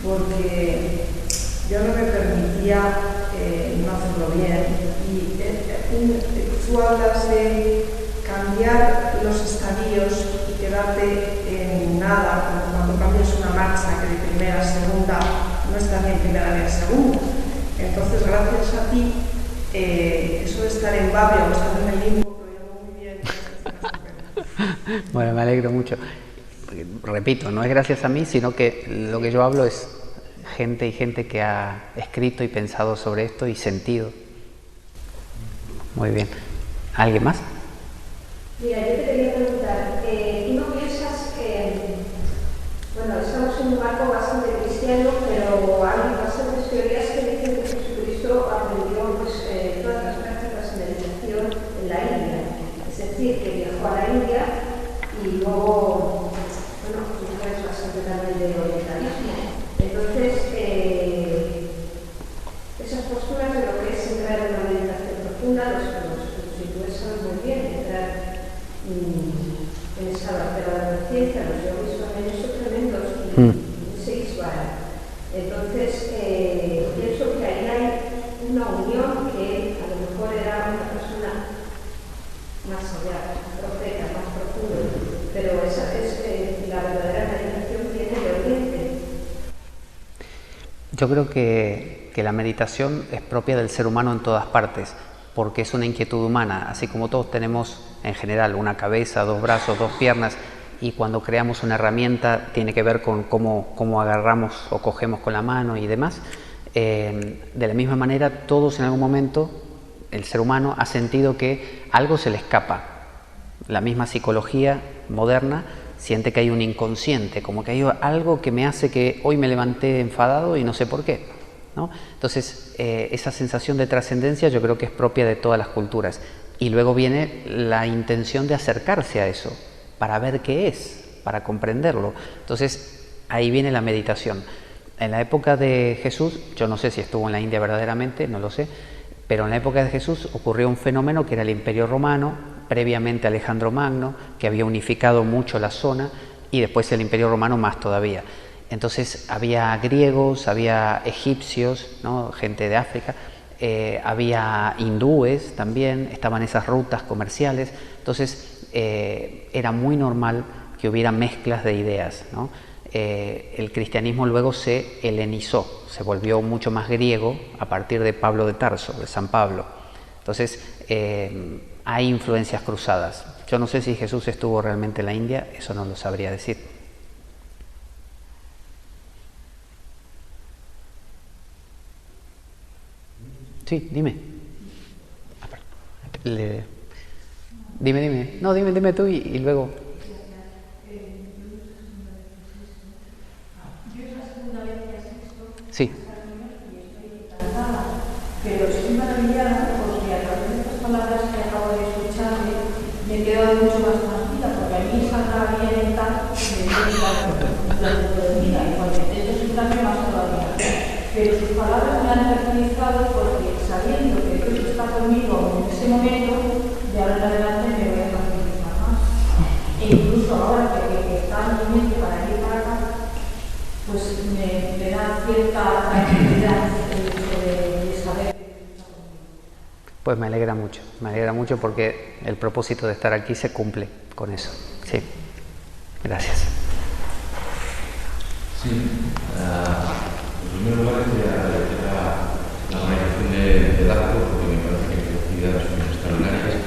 Speaker 4: porque yo no me permitía no hacerlo bien. Y tú hablas de cambiar los estadios y quedarte en nada, cuando cambias una marcha que de primera a segunda no estás ni en primera ni en segunda. Entonces, gracias a ti, eso de estar en Babia o estar en el limbo, lo llevo muy bien.
Speaker 2: Bueno, me alegro mucho. Repito, no es gracias a mí, sino que lo que yo hablo es gente que ha escrito y pensado sobre esto y sentido. Muy bien. ¿Alguien más?
Speaker 3: Mira, yo te quería preguntar, ¿tú no piensas que, bueno, estamos en un marco bastante cristiano, pero hay bastantes teorías que dicen que Jesucristo aprendió todas las prácticas de meditación en la India? Es decir, que viajó a la India y luego, bueno, tú sabes bastante también de orientalismo. Entonces, esas posturas de lo que es entrar en una meditación profunda, los sitúes saben muy bien, entrar en esa lateral de conciencia, los yogis también son tremendos y se Isvara. Entonces, pienso que ahí hay una unión que a lo mejor era una persona más allá, profeta, más profundo, pero esa es la verdadera meditación viene de Oriente.
Speaker 2: Yo creo que la meditación es propia del ser humano en todas partes, porque es una inquietud humana, así como todos tenemos en general una cabeza, dos brazos, dos piernas, y cuando creamos una herramienta tiene que ver con cómo agarramos o cogemos con la mano y demás. De la misma manera, todos en algún momento, el ser humano ha sentido que algo se le escapa. La misma psicología moderna siente que hay un inconsciente, como que hay algo que me hace que hoy me levanté enfadado y no sé por qué, ¿no? Entonces, esa sensación de trascendencia yo creo que es propia de todas las culturas. Y luego viene la intención de acercarse a eso, para ver qué es, para comprenderlo. Entonces, ahí viene la meditación. En la época de Jesús, yo no sé si estuvo en la India verdaderamente, no lo sé, pero en la época de Jesús ocurrió un fenómeno que era el Imperio Romano, previamente Alejandro Magno, que había unificado mucho la zona, y después el Imperio Romano más todavía. Entonces había griegos, había egipcios, ¿no? Gente de África, había hindúes también, estaban esas rutas comerciales. Entonces era muy normal que hubiera mezclas de ideas, ¿no? El cristianismo luego se helenizó, se volvió mucho más griego a partir de Pablo de Tarso, de San Pablo. Entonces hay influencias cruzadas. Yo no sé si Jesús estuvo realmente en la India, eso no lo sabría decir. Sí, dime. Dime. No, dime tú y luego. Sí.
Speaker 4: Pero estoy maravillada porque a través de estas palabras que acabo de escuchar me quedo mucho más tranquila, porque a mí Sandra viene tal durante todo el día y cuando intento sentarme más todavía. Pero sus palabras me han tranquilizado porque sabiendo que Dios está conmigo en ese momento, de ahora en adelante me voy a tranquilizar más. E incluso ahora que está en mi mente para ir para acá, pues me da cierta tranquilidad el hecho de saber.
Speaker 2: Pues me alegra mucho porque el propósito de estar aquí se cumple con eso. Sí, gracias.
Speaker 5: Sí. primer lugar, la organización del acto, porque me parece que las actividades son extraordinarias.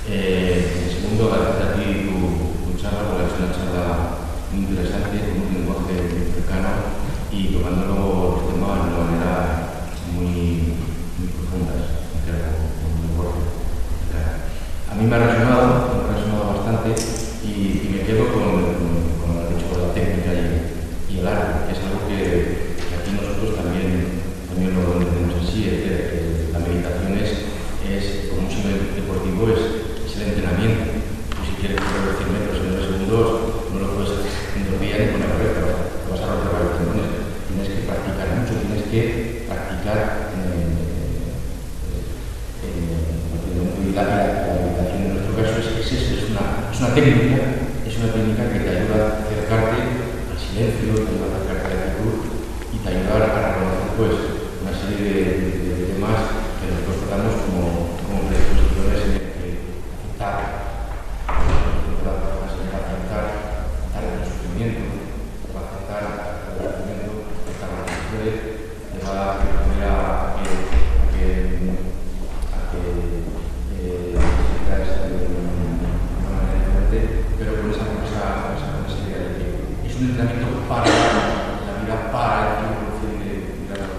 Speaker 5: En segundo, agradecer a ti tu charla, porque es una charla muy interesante, con un lenguaje muy cercano y tocándolo los temas de una manera muy profunda, con un lenguaje cercano. A mí me ha resonado bastante y me quedo con lo que has dicho de la técnica y el arte, que es algo que aquí nosotros también lo entendemos así. La meditación es como un signo deportivo, es el entrenamiento. Tú, si quieres correr 100 metros en 2 segundos, no lo puedes hacer en 2 días ni con la cabeza, vas a romper varios tendones. Tienes que practicar mucho, tienes que practicar la meditación. En nuestro caso es una técnica que te ayuda a acercarte al silencio, te ayuda a acercarte a la quietud y te ayuda a reconocer pues una serie de temas que nosotros tratamos como predisposiciones en el que aceptar el sufrimiento, aceptar la mujer, te va a poner a que pero con esa idea de que es un entrenamiento para la vida, para el 100% de la vida,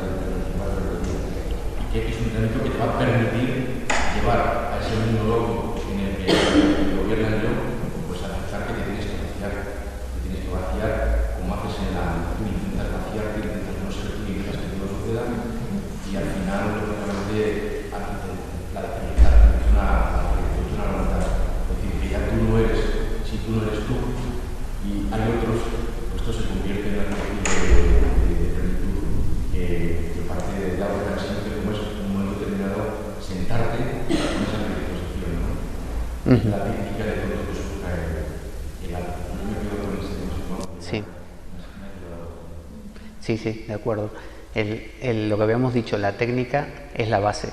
Speaker 5: y que es un entrenamiento que te va a permitir llevar a ese mundo loco en el que gobierna el yo, pues a pensar que te tienes que vaciar como haces en la tú intentas vaciarte, intentas no ser tú, intentas que todo suceda, y al final lógicamente la definición es una voluntad. Es decir, que ya tú no eres, si tú no eres tú y hay otros, pues esto se convierte en una especie de plenitud que parte de la organización, como es un momento determinado sentarte con esa predisposición, ¿no? La técnica de todo lo que surja el alma. Yo me quedo con ese tema.
Speaker 2: Sí. Sí, de acuerdo. Lo que habíamos dicho, la técnica es la base.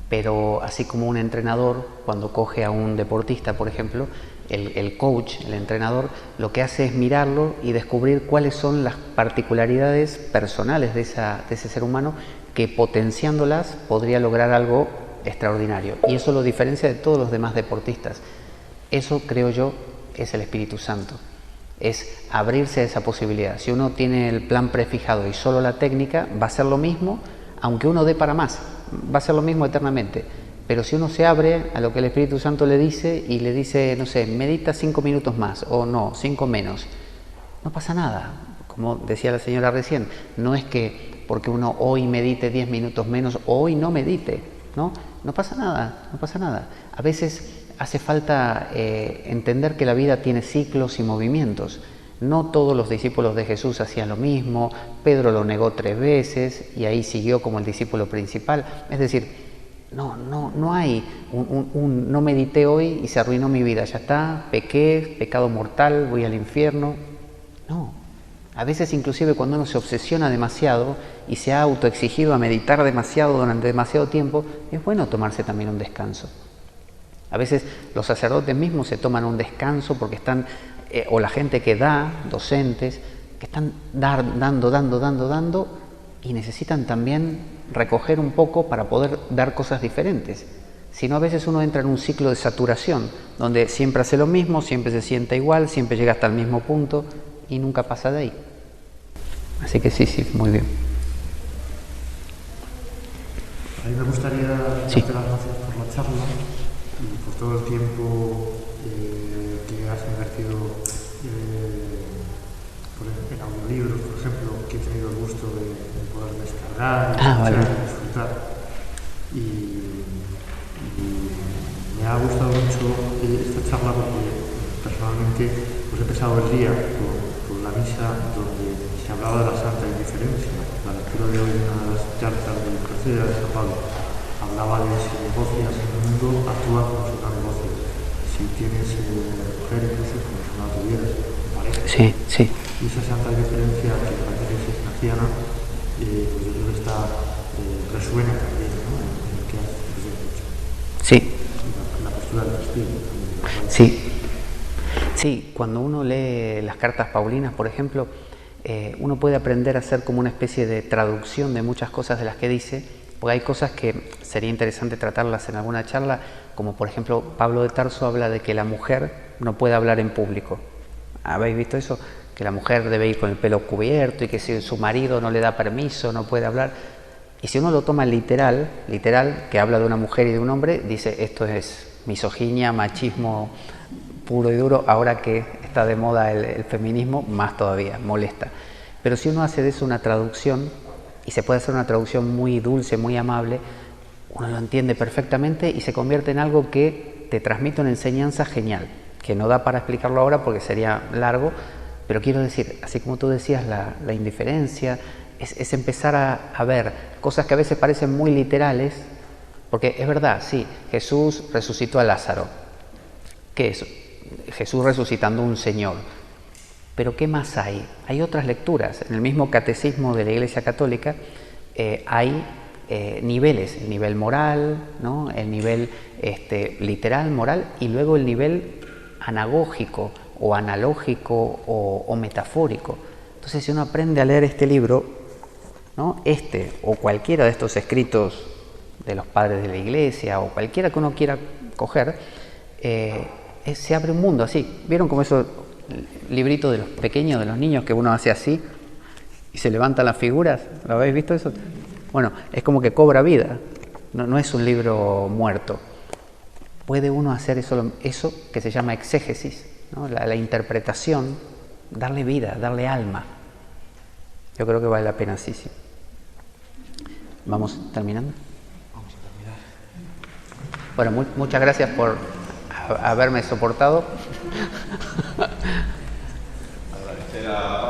Speaker 2: Pero así como un entrenador, cuando coge a un deportista, por ejemplo, el coach, el entrenador, lo que hace es mirarlo y descubrir cuáles son las particularidades personales de ese ser humano que potenciándolas podría lograr algo extraordinario. Y eso lo diferencia de todos los demás deportistas. Eso, creo yo, es el Espíritu Santo. Es abrirse a esa posibilidad. Si uno tiene el plan prefijado y solo la técnica, va a ser lo mismo, aunque uno dé para más. Va a ser lo mismo eternamente, pero si uno se abre a lo que el Espíritu Santo le dice y le dice, no sé, medita 5 minutos más o no, 5 menos, no pasa nada. Como decía la señora recién, no es que porque uno hoy medite 10 minutos menos o hoy no medite, no pasa nada. A veces hace falta entender que la vida tiene ciclos y movimientos. No todos los discípulos de Jesús hacían lo mismo, Pedro lo negó 3 veces y ahí siguió como el discípulo principal. Es decir, no hay no medité hoy y se arruinó mi vida, ya está, pequé, pecado mortal, voy al infierno. No, a veces inclusive cuando uno se obsesiona demasiado y se ha autoexigido a meditar demasiado durante demasiado tiempo, es bueno tomarse también un descanso. A veces los sacerdotes mismos se toman un descanso porque están... o la gente que da, docentes, que están dando y necesitan también recoger un poco para poder dar cosas diferentes. Si no, a veces uno entra en un ciclo de saturación, donde siempre hace lo mismo, siempre se sienta igual, siempre llega hasta el mismo punto y nunca pasa de ahí. Así que sí, muy bien.
Speaker 6: A mí me gustaría darte las gracias por la charla y por todo el tiempo que has invertido en audiolibros, por ejemplo, que he tenido el gusto de poder descargar y disfrutar. Y me ha gustado mucho esta charla porque personalmente pues he empezado el día con la misa donde se hablaba de la santa indiferencia. La lectura de hoy de una de las cartas del Tercera de San Pablo hablaba de si negocias en el mundo, actúa como si no negocias. Si tienes mujer, incluso como si no la tuvieras, pareja.
Speaker 2: Sí.
Speaker 6: Y esa santa diferencia que parece que es ignaciana, pues yo creo que resuena también, ¿no? En lo que has dicho.
Speaker 2: Sí.
Speaker 6: La postura del espíritu también.
Speaker 2: Sí, cuando uno lee las cartas paulinas, por ejemplo, uno puede aprender a hacer como una especie de traducción de muchas cosas de las que dice, porque hay cosas que sería interesante tratarlas en alguna charla, como por ejemplo Pablo de Tarso habla de que la mujer no puede hablar en público. ¿Habéis visto eso? Que la mujer debe ir con el pelo cubierto y que si su marido no le da permiso no puede hablar. Y si uno lo toma literal, que habla de una mujer y de un hombre, dice esto es misoginia, machismo puro y duro, ahora que está de moda el feminismo, más todavía, molesta. Pero si uno hace de eso una traducción, y se puede hacer una traducción muy dulce, muy amable, uno lo entiende perfectamente y se convierte en algo que te transmite una enseñanza genial, que no da para explicarlo ahora porque sería largo, pero quiero decir, así como tú decías, la indiferencia, es empezar a ver cosas que a veces parecen muy literales, porque es verdad, sí, Jesús resucitó a Lázaro. ¿Qué es? Jesús resucitando un Señor. Pero ¿qué más hay? Hay otras lecturas. En el mismo catecismo de la Iglesia Católica hay niveles, el nivel moral, ¿no? El nivel literal, moral, y luego el nivel anagógico o analógico o metafórico. Entonces, si uno aprende a leer este libro, ¿no? O cualquiera de estos escritos de los padres de la Iglesia o cualquiera que uno quiera coger, se abre un mundo así. ¿Vieron como esos libritos de los pequeños, de los niños, que uno hace así y se levantan las figuras? ¿Lo habéis visto eso? Bueno, es como que cobra vida, no es un libro muerto. Puede uno hacer eso que se llama exégesis, ¿no? La interpretación, darle vida, darle alma. Yo creo que vale la pena así, sí. ¿Vamos terminando?
Speaker 5: Vamos a terminar.
Speaker 2: Bueno, muchas gracias por haberme soportado.
Speaker 1: Agradecer a